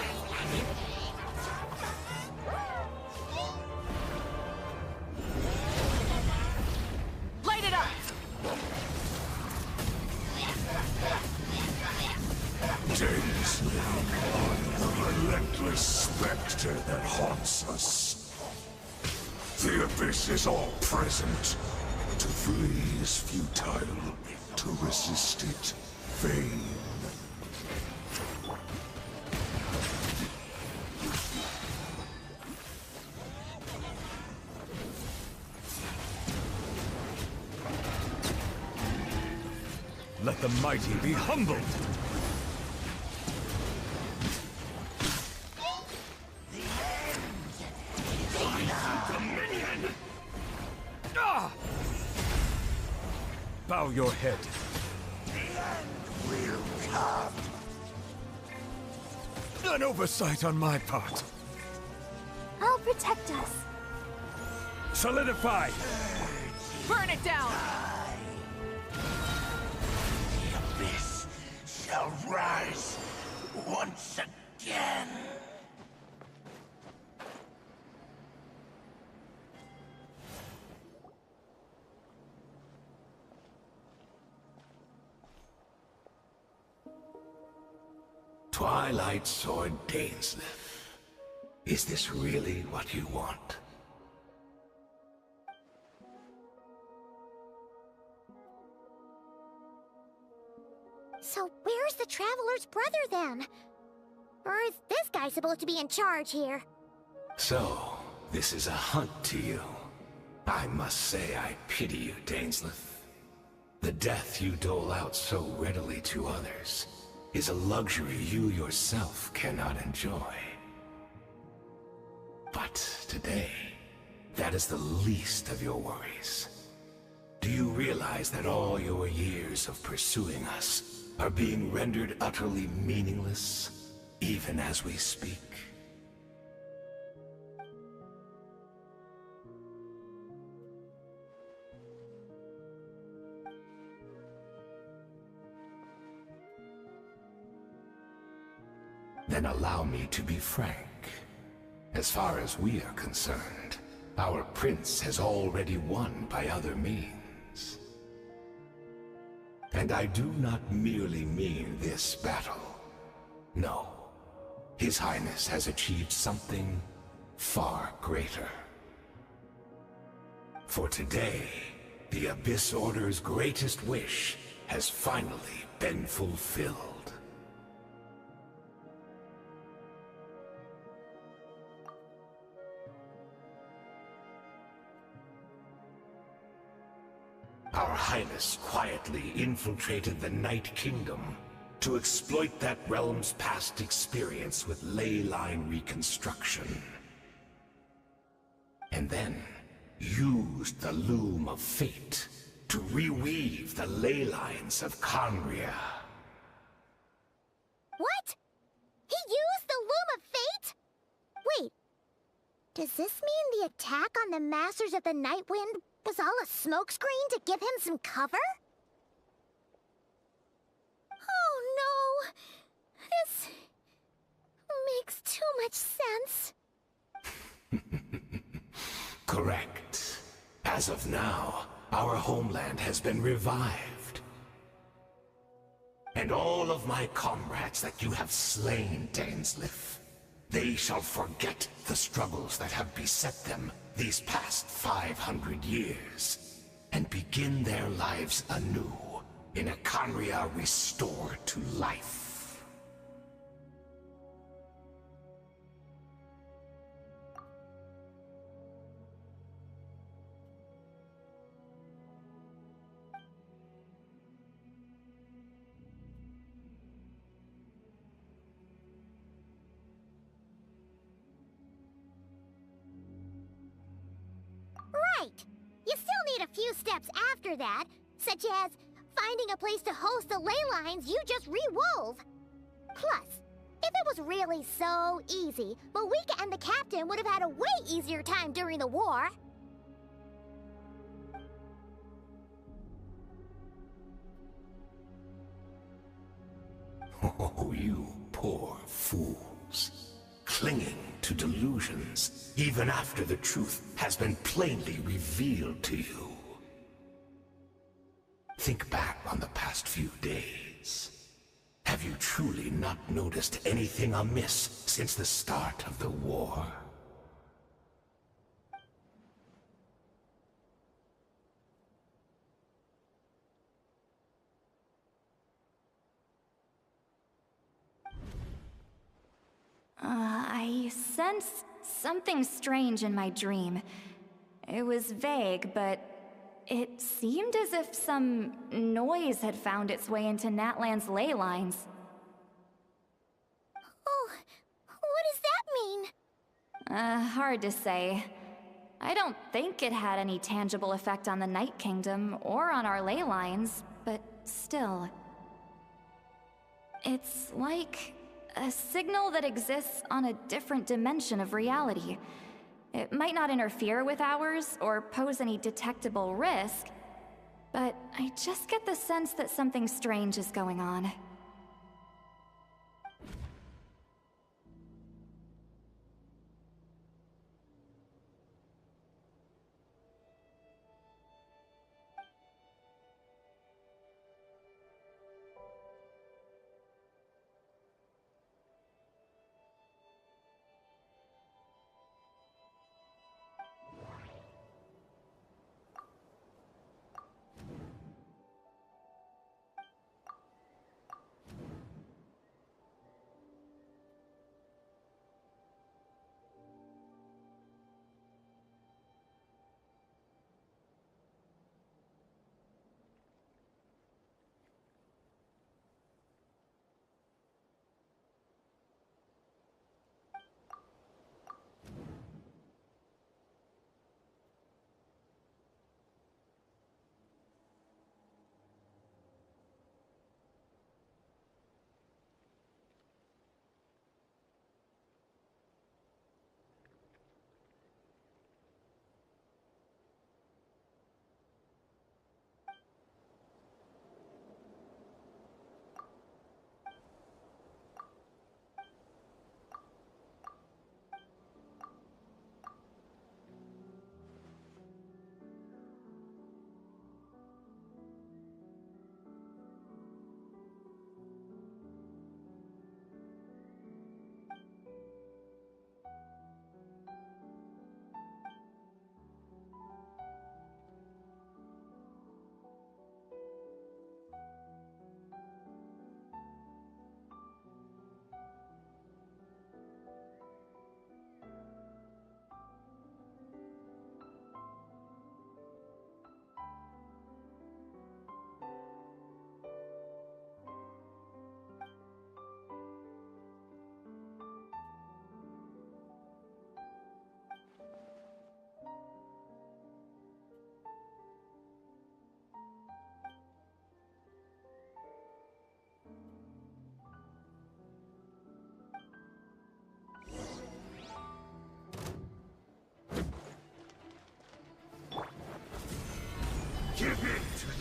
Light it up! Days live on the relentless specter that haunts us. The abyss is all present. To flee is futile. To resist it, vain. Let the mighty be humbled! Ah! Bow your head. Will come. An oversight on my part. I'll protect us. Solidify! Burn it down! The abyss shall rise once again. Twilight Sword Dainsleif. Is this really what you want? So where's the Traveler's brother then? Or is this guy supposed to be in charge here? So, this is a hunt to you. I must say I pity you, Dainsleth. The death you dole out so readily to others is a luxury you yourself cannot enjoy. But today, that is the least of your worries. Do you realize that all your years of pursuing us are being rendered utterly meaningless, even as we speak? Then allow me to be frank. As far as we are concerned, our prince has already won by other means. And I do not merely mean this battle. No. His Highness has achieved something far greater. For today, the Abyss Order's greatest wish has finally been fulfilled. Our Highness quietly infiltrated the Night Kingdom to exploit that realm's past experience with ley line reconstruction. And then used the Loom of Fate to reweave the ley lines of Conria. What? He used the Loom of Fate? Wait, does this mean the attack on the Masters of the Night Wind was all a smokescreen to give him some cover? Oh no! This makes too much sense. Correct. As of now, our homeland has been revived. And all of my comrades that you have slain, Dainsleth, they shall forget the struggles that have beset them these past 500 years, and begin their lives anew in a Conria restored to life. Right! You still need a few steps after that, such as finding a place to host the ley lines you just re-wove. Plus, if it was really so easy, Moika and the captain would have had a way easier time during the war. Oh, you poor fools. Clinging to delusions, even after the truth has been plainly revealed to you. Think back on the past few days. Have you truly not noticed anything amiss since the start of the war? I sensed something strange in my dream. It was vague, but it seemed as if some noise had found its way into Natlan's ley lines. Oh, what does that mean? Hard to say. I don't think it had any tangible effect on the Night Kingdom or on our ley lines, but still. It's like a signal that exists on a different dimension of reality. It might not interfere with ours or pose any detectable risk, but I just get the sense that something strange is going on.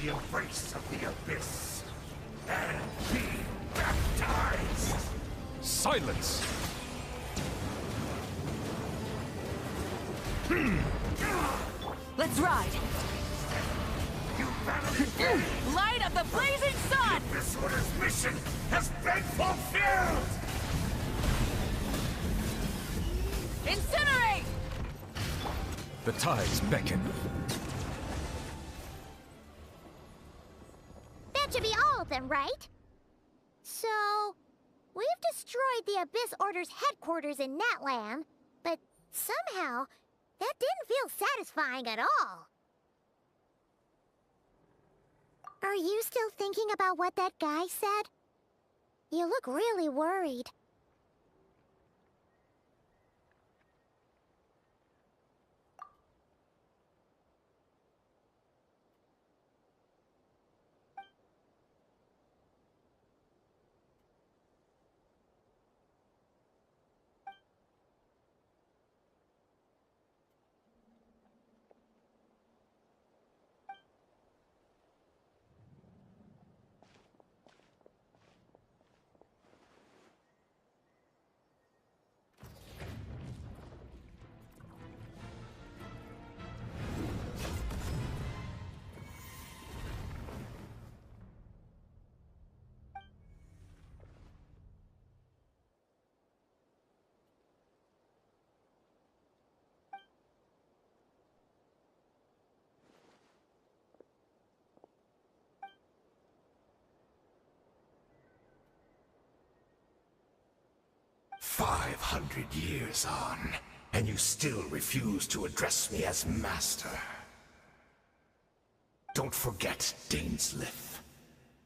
the embrace of the abyss and be baptized. Silence! Let's ride! Light of the blazing sun! This order's mission has been fulfilled! Incinerate! The tides beckon. That should be all of them, right? So, we've destroyed the Abyss Order's headquarters in Natlan, but somehow, that didn't feel satisfying at all. Are you still thinking about what that guy said? You look really worried. "500 years on, and you still refuse to address me as master. Don't forget, Dainsleif.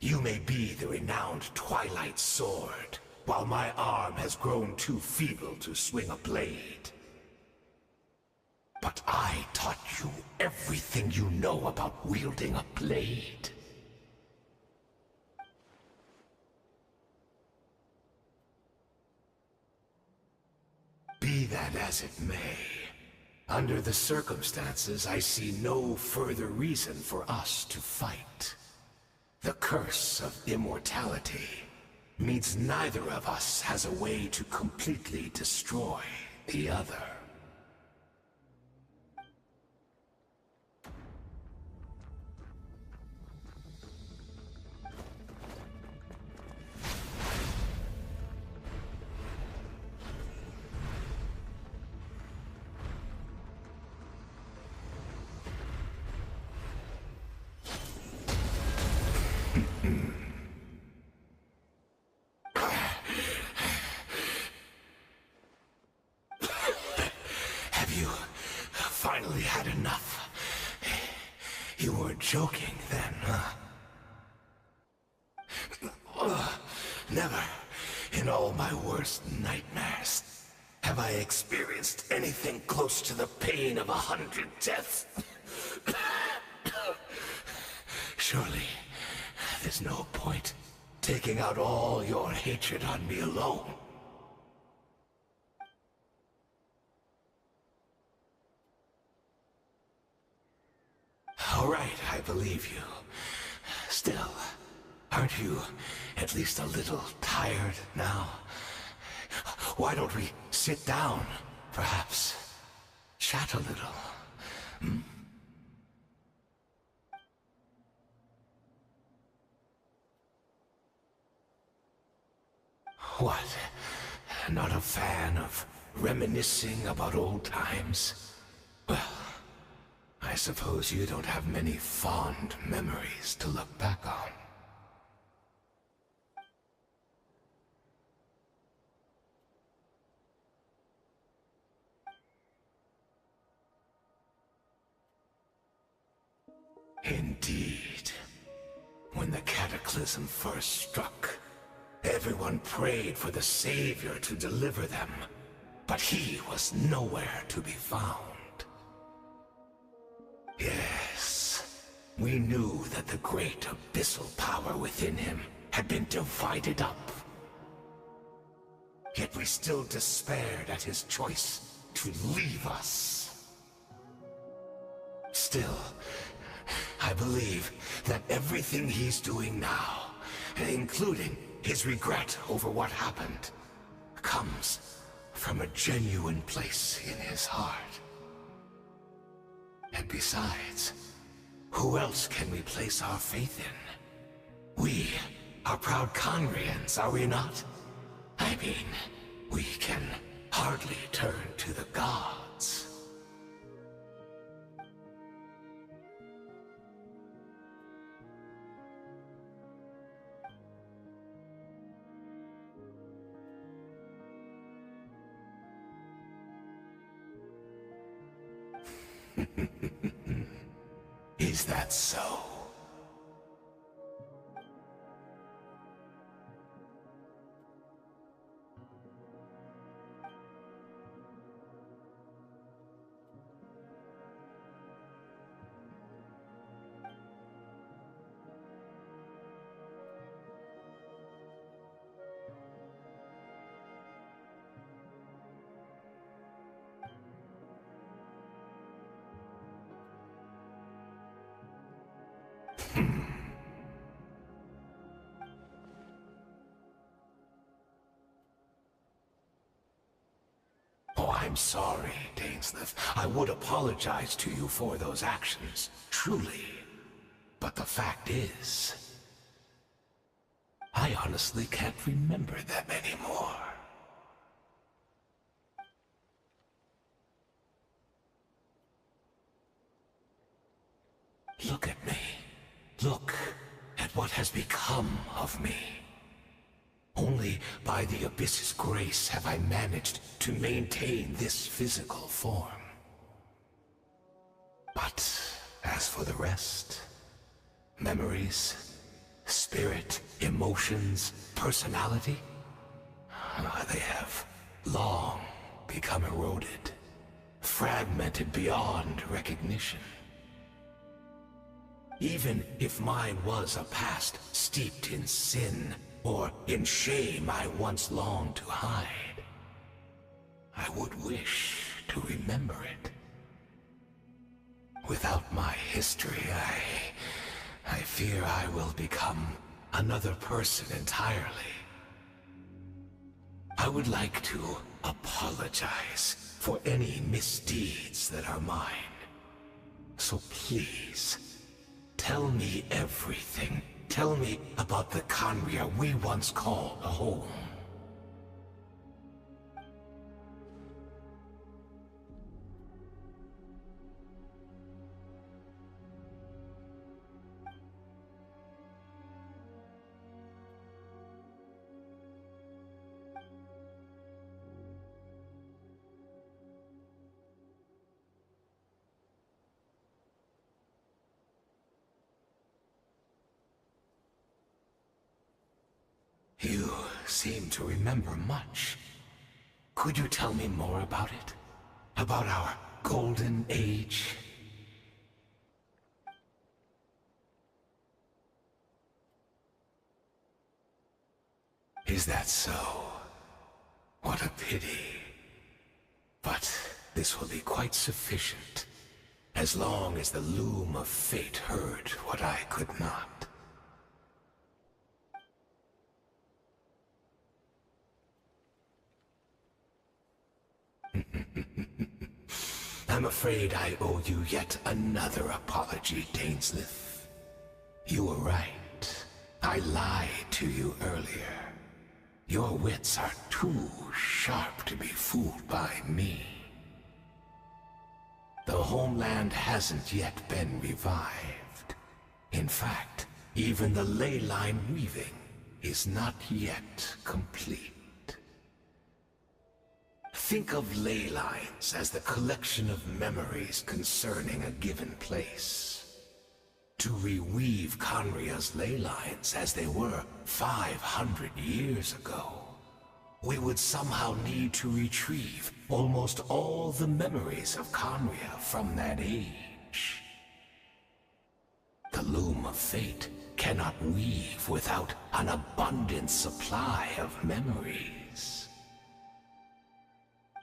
You may be the renowned Twilight Sword, while my arm has grown too feeble to swing a blade. But I taught you everything you know about wielding a blade. Be that as it may, under the circumstances, I see no further reason for us to fight. The curse of immortality means neither of us has a way to completely destroy the other. Finally had enough. You weren't joking then, huh? Never, in all my worst nightmares, have I experienced anything close to the pain of 100 deaths. Surely, there's no point taking out all your hatred on me alone. All right, I believe you. Still, aren't you at least a little tired now? Why don't we sit down, perhaps? Chat a little, hmm? What? Not a fan of reminiscing about old times? Well, I suppose you don't have many fond memories to look back on. Indeed. When the cataclysm first struck, everyone prayed for the Savior to deliver them, but he was nowhere to be found. Yes, we knew that the great abyssal power within him had been divided up. Yet we still despaired at his choice to leave us. Still, I believe that everything he's doing now, including his regret over what happened, comes from a genuine place in his heart. And besides, who else can we place our faith in? We are proud Conrians, are we not? I mean, we can hardly turn to the gods. Is that so? Oh, I'm sorry, Dainsleif. I would apologize to you for those actions, truly. But the fact is, I honestly can't remember them anymore. Look at me. Look at what has become of me. Only by the Abyss's grace have I managed to maintain this physical form. But as for the rest, memories, spirit, emotions, personality, they have long become eroded, fragmented beyond recognition. Even if mine was a past steeped in sin, or in shame I once longed to hide, I would wish to remember it. Without my history, I fear I will become another person entirely. I would like to apologize for any misdeeds that are mine. So please, tell me everything. Tell me about the Khaenri'ah we once called home. You seem to remember much. Could you tell me more about it? About our golden age? Is that so? What a pity. But this will be quite sufficient, as long as the loom of fate heard what I could not. I'm afraid I owe you yet another apology, Dainsleif. You were right. I lied to you earlier. Your wits are too sharp to be fooled by me. The homeland hasn't yet been revived. In fact, even the ley line weaving is not yet complete. Think of ley lines as the collection of memories concerning a given place. To reweave Khaenri'ah's ley lines as they were 500 years ago, we would somehow need to retrieve almost all the memories of Khaenri'ah from that age. The loom of fate cannot weave without an abundant supply of memories.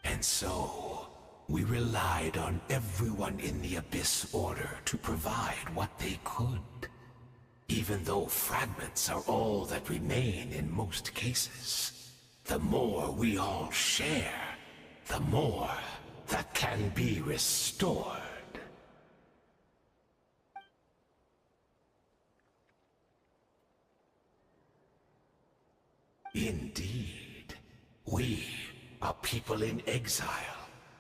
And so, We relied on everyone in the Abyss Order to provide what they could. Even though fragments are all that remain in most cases, the more we all share, the more that can be restored. Indeed, we are people in exile,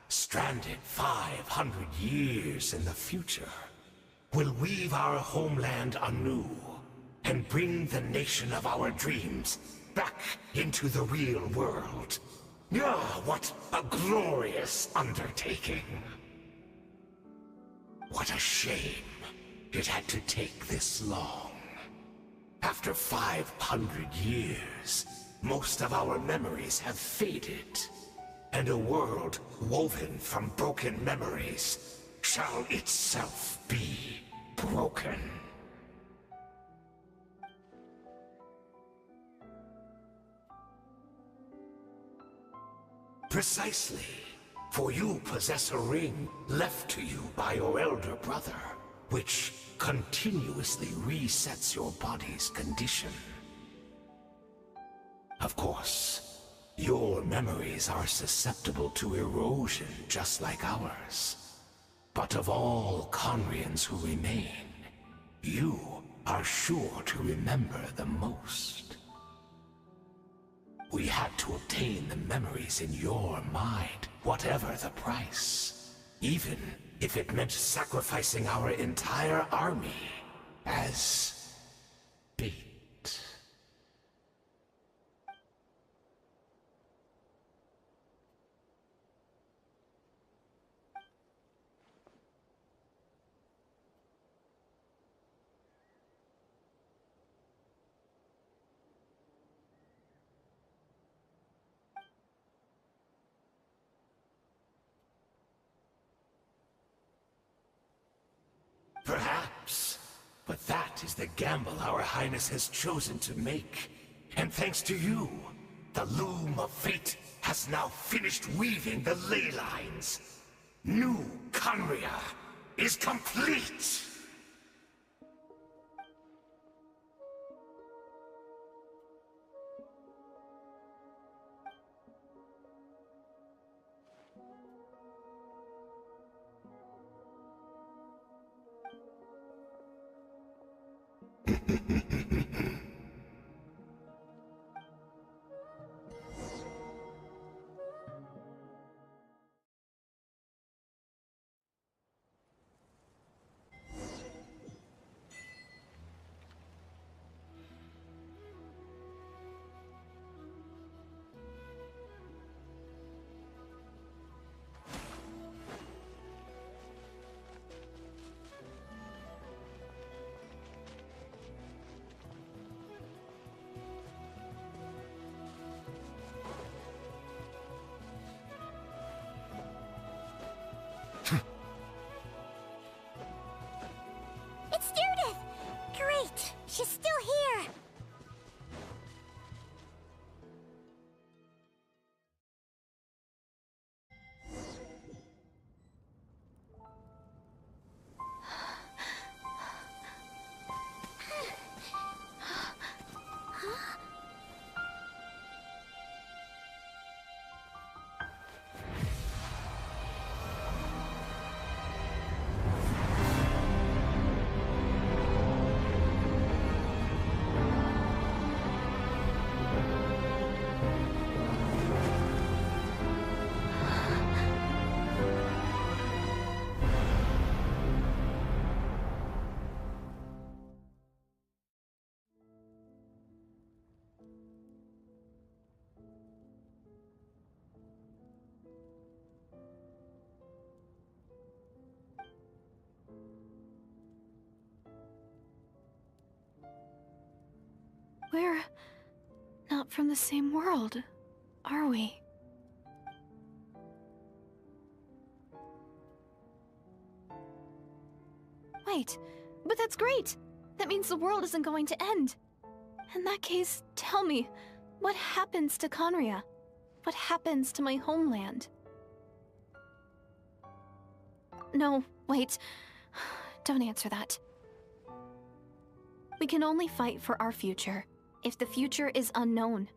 stranded 500 years in the future. Will weave our homeland anew and bring the nation of our dreams back into the real world. Ah, what a glorious undertaking! What a shame it had to take this long. After 500 years, most of our memories have faded, and a world woven from broken memories shall itself be broken. Precisely, for you possess a ring left to you by your elder brother, which continuously resets your body's condition. Of course, your memories are susceptible to erosion just like ours. But of all Conrians who remain, you are sure to remember the most. We had to obtain the memories in your mind, whatever the price. Even if it meant sacrificing our entire army as bait. Perhaps, but that is the gamble our Highness has chosen to make. And thanks to you, the loom of fate has now finished weaving the ley lines. New Conria is complete! It's Judith! Great! She's still here! We're not from the same world, are we? Wait, but that's great! That means the world isn't going to end. In that case, tell me, what happens to Conria? What happens to my homeland? No, wait. Don't answer that. We can only fight for our future. If the future is unknown,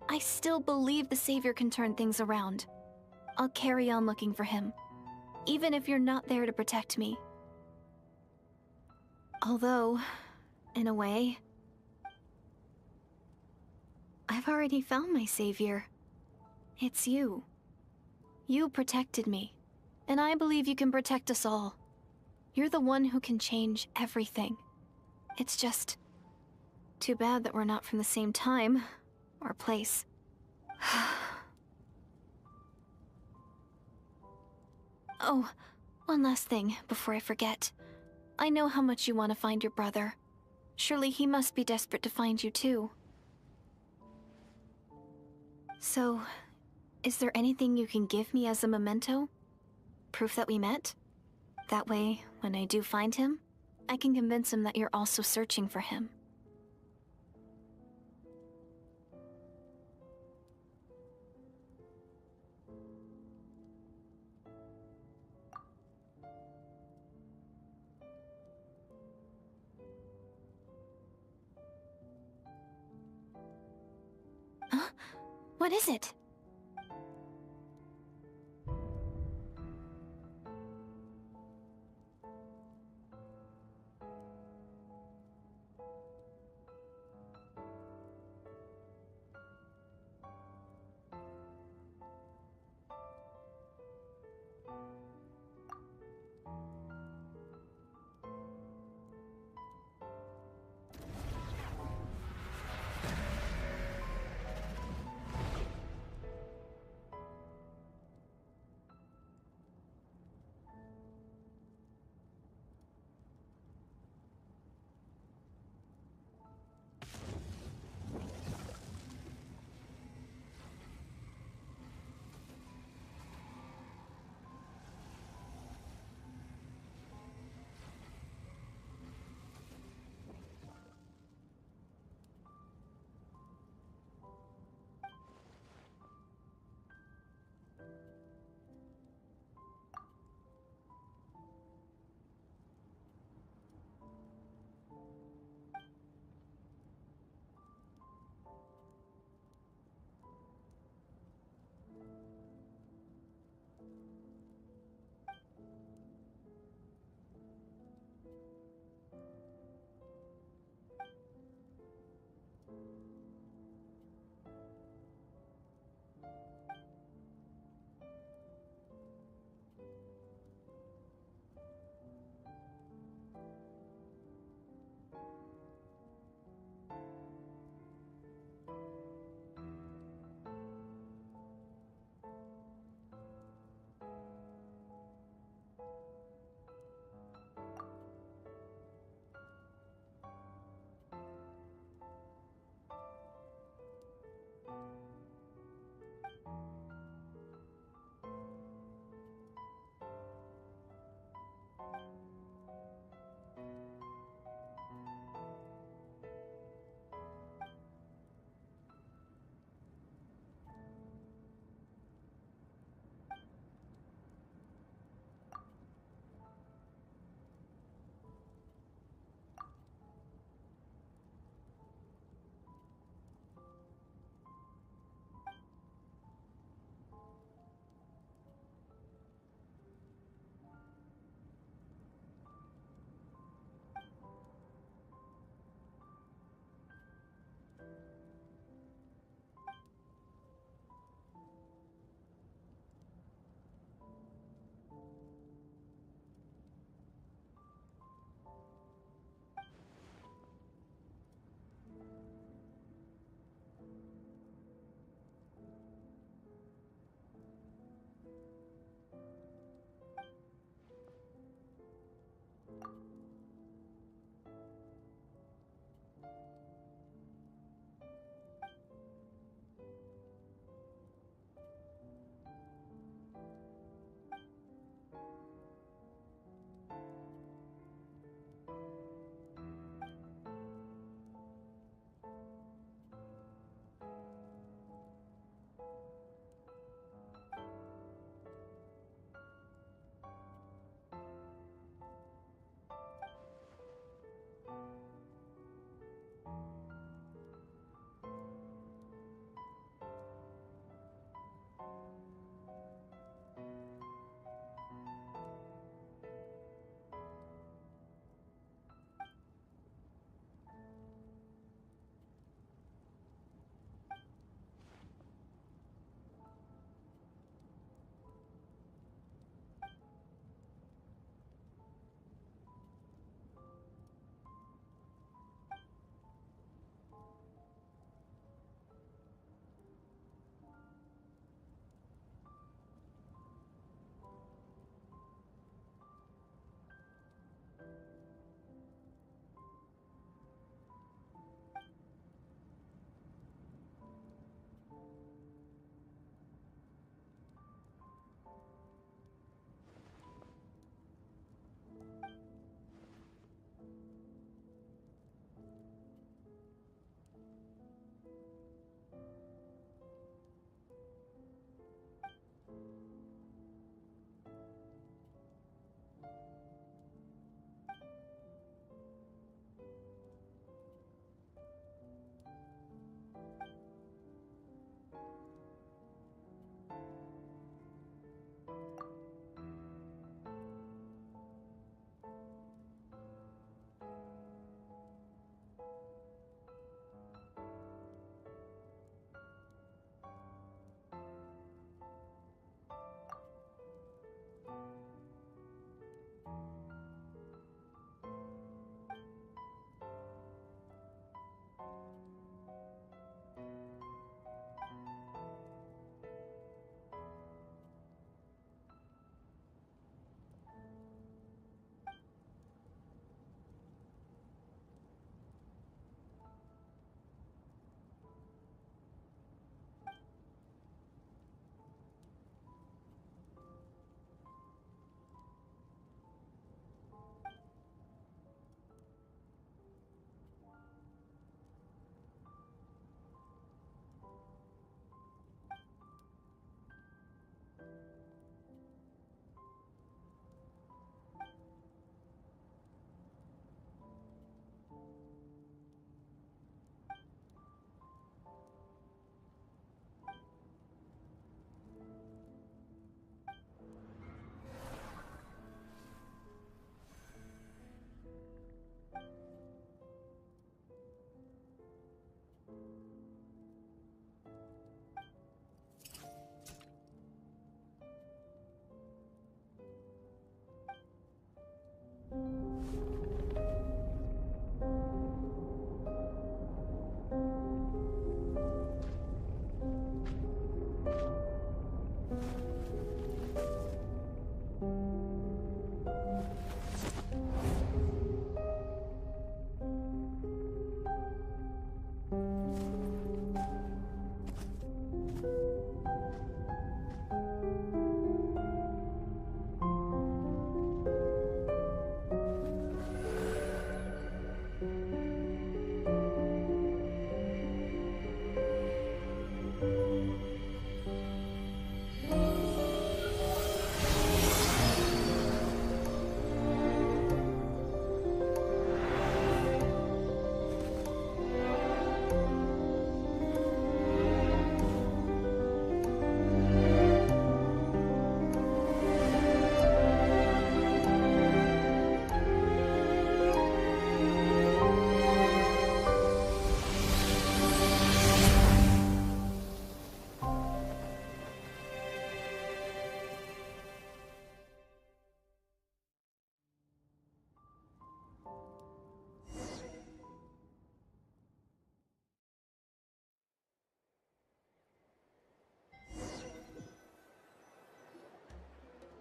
I still believe the Savior can turn things around. I'll carry on looking for him, even if you're not there to protect me. Although, in a way, I've already found my Savior. It's you. You protected me, and I believe you can protect us all. You're the one who can change everything. It's just too bad that we're not from the same time or place. Oh, one last thing before I forget. I know how much you want to find your brother. Surely he must be desperate to find you too. So, is there anything you can give me as a memento? Proof that we met? That way, when I do find him, I can convince him that you're also searching for him. Huh? What is it?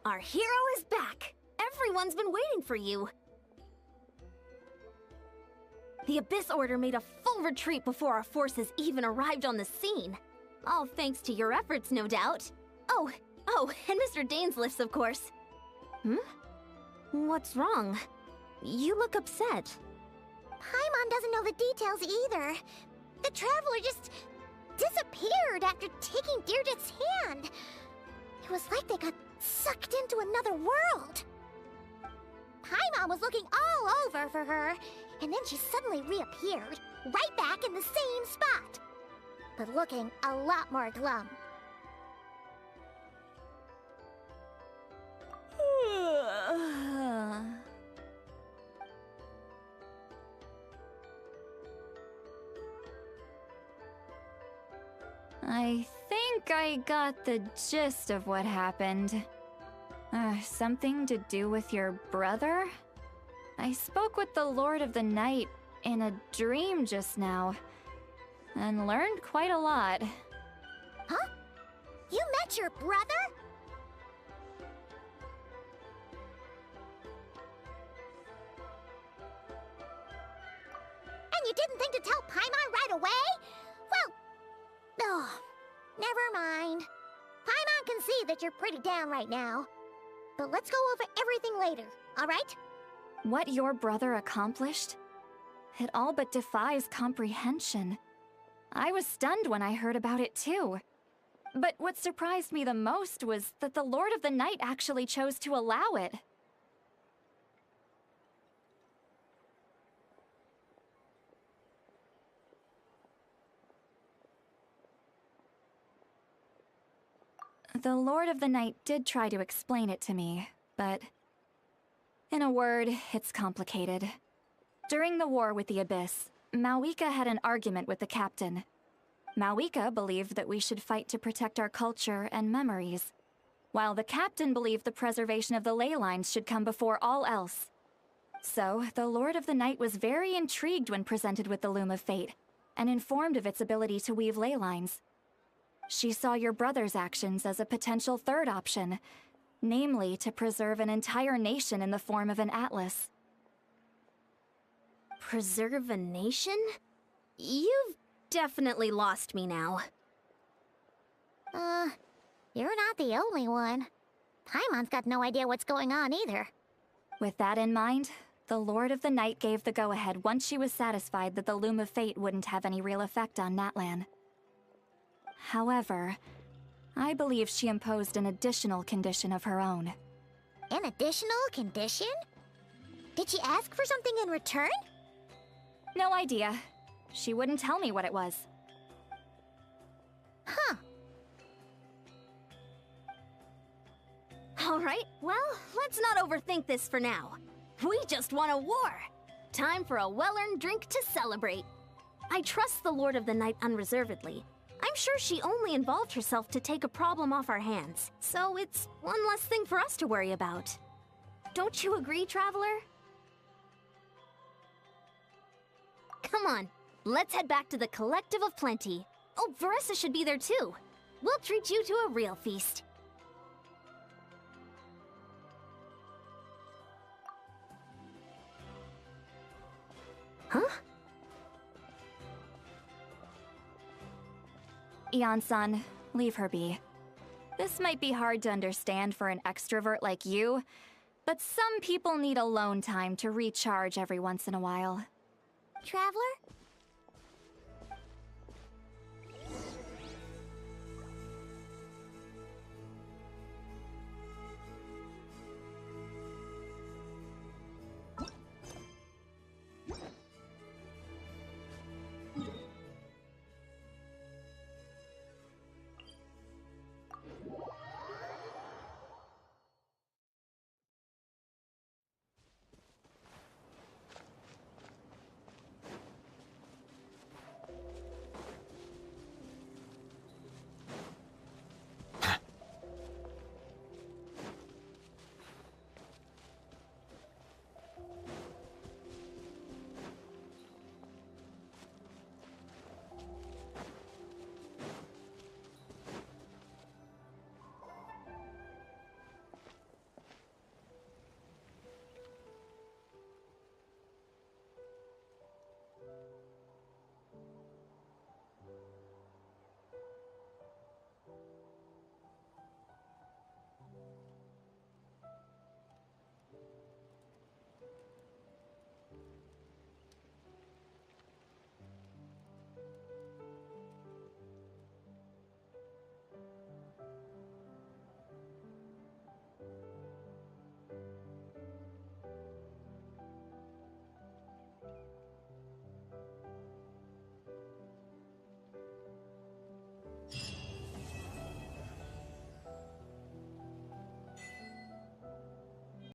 Our hero is back! Everyone's been waiting for you! The Abyss Order made a full retreat before our forces even arrived on the scene. All thanks to your efforts, no doubt. Oh, and Mr. Dainsliff's, of course. What's wrong? You look upset. Paimon doesn't know the details either. The Traveler just disappeared after taking Deirdre's hand. It was like they got sucked into another world. Paimon was looking all over for her, and then she suddenly reappeared, right back in the same spot. But looking a lot more glum. I think I got the gist of what happened. Something to do with your brother? I spoke with the Lord of the Night in a dream just now, and learned quite a lot. Huh? You met your brother? And you didn't think to tell Paimon right away? Well, oh, never mind. Paimon can see that you're pretty down right now. But let's go over everything later, alright? What your brother accomplished? It all but defies comprehension. I was stunned when I heard about it too. But what surprised me the most was that the Lord of the Night actually chose to allow it. The Lord of the Night did try to explain it to me, but in a word, it's complicated. During the war with the Abyss, Mawika had an argument with the captain. Mawika believed that we should fight to protect our culture and memories, while the captain believed the preservation of the ley lines should come before all else. So, the Lord of the Night was very intrigued when presented with the Loom of Fate, and informed of its ability to weave ley lines. She saw your brother's actions as a potential third option, namely to preserve an entire nation in the form of an atlas. Preserve a nation? You've definitely lost me now. You're not the only one. Paimon's got no idea what's going on either. With that in mind, the Lord of the Night gave the go-ahead once she was satisfied that the Loom of Fate wouldn't have any real effect on Natlan. However, I believe she imposed an additional condition of her own. An additional condition? Did she ask for something in return? No idea. She wouldn't tell me what it was. Huh. Alright, well, let's not overthink this for now. We just won a war! Time for a well-earned drink to celebrate. I trust the Lord of the Night unreservedly. I'm sure she only involved herself to take a problem off our hands, so it's one less thing for us to worry about. Don't you agree, Traveler? Come on, let's head back to the Collective of Plenty. Oh, Veressa should be there too. We'll treat you to a real feast. Huh? Eon-san, leave her be. This might be hard to understand for an extrovert like you, but some people need alone time to recharge every once in a while. Traveler?